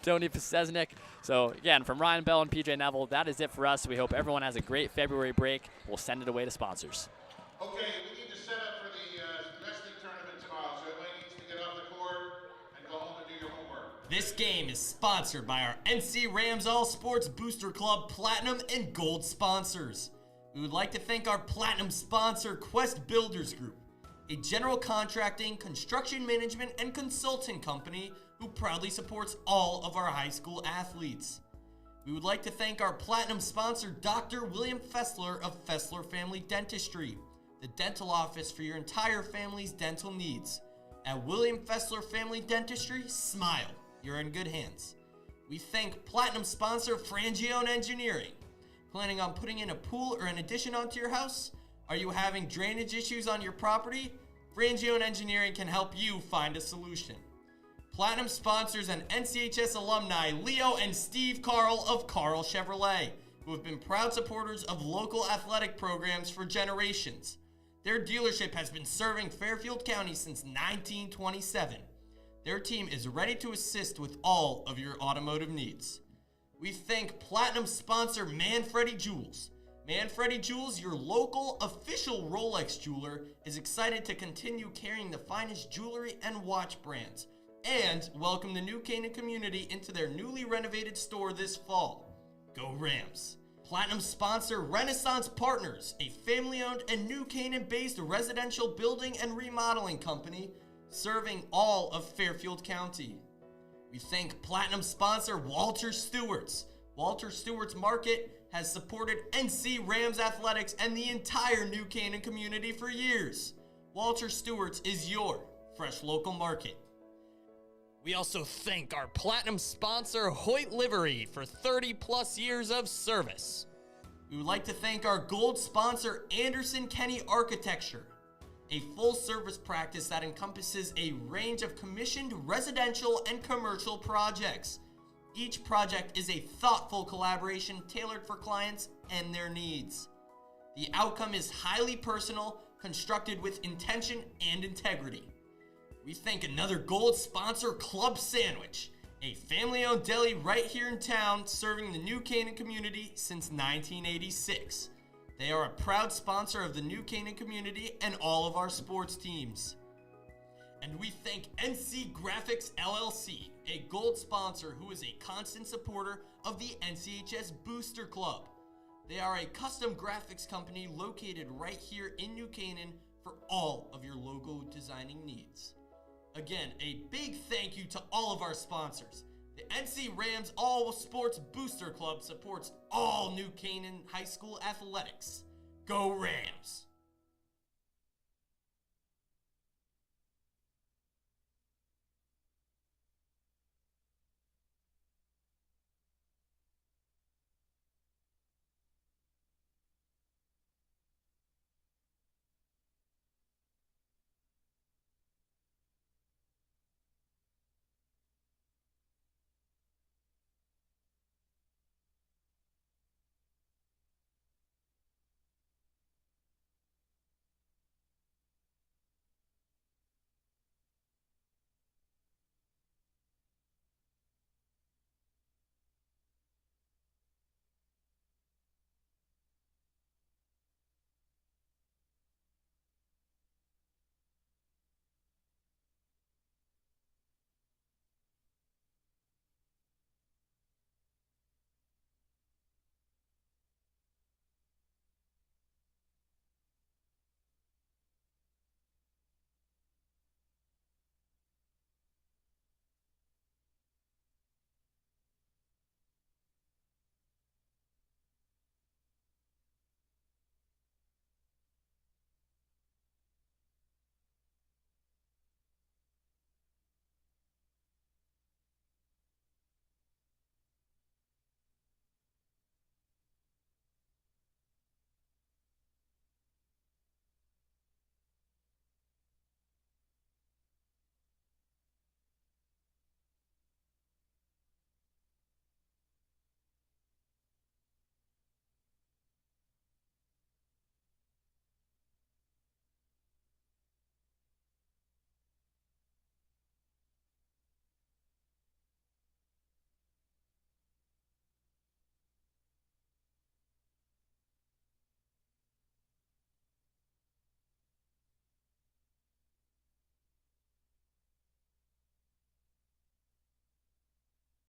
Tony Posesnik. So again, from Ryan Bell and PJ Neville, that is it for us. We hope everyone has a great February break. We'll send it away to sponsors. Okay, we need to set up for the wrestling tournament tomorrow, so everybody needs to get off the court and go home and do your homework. This game is sponsored by our NC Rams All Sports Booster Club Platinum and Gold sponsors. We would like to thank our Platinum sponsor, Quest Builders Group, a general contracting, construction management, and consulting company who proudly supports all of our high school athletes. We would like to thank our Platinum sponsor, Dr. William Fessler of Fessler Family Dentistry, the dental office for your entire family's dental needs. At William Fessler Family Dentistry, smile. You're in good hands. We thank Platinum sponsor, Frangione Engineering. Planning on putting in a pool or an addition onto your house? Are you having drainage issues on your property? Frangione Engineering can help you find a solution. Platinum sponsors and NCHS alumni Leo and Steve Carl of Carl Chevrolet, who have been proud supporters of local athletic programs for generations. Their dealership has been serving Fairfield County since 1927. Their team is ready to assist with all of your automotive needs. We thank Platinum sponsor Manfredi Jewels. Manfredi Jewels, your local official Rolex jeweler, is excited to continue carrying the finest jewelry and watch brands, and welcome the New Canaan community into their newly renovated store this fall. Go Rams! Platinum sponsor Renaissance Partners, a family-owned and New Canaan-based residential building and remodeling company serving all of Fairfield County. We thank Platinum sponsor Walter Stewart's. Walter Stewart's Market has supported NC Rams athletics and the entire New Canaan community for years. Walter Stewart's is your fresh local market. We also thank our Platinum sponsor, Hoyt Livery, for 30 plus years of service. We would like to thank our Gold sponsor, Anderson Kenny Architecture, a full-service practice that encompasses a range of commissioned residential and commercial projects. Each project is a thoughtful collaboration tailored for clients and their needs. The outcome is highly personal, constructed with intention and integrity. We thank another gold sponsor, Club Sandwich, a family-owned deli right here in town serving the New Canaan community since 1986. They are a proud sponsor of the New Canaan community and all of our sports teams. And we thank NC Graphics LLC, a gold sponsor who is a constant supporter of the NCHS Booster Club. They are a custom graphics company located right here in New Canaan for all of your logo designing needs. Again, a big thank you to all of our sponsors. The NC Rams All Sports Booster Club supports all New Canaan High School athletics. Go Rams!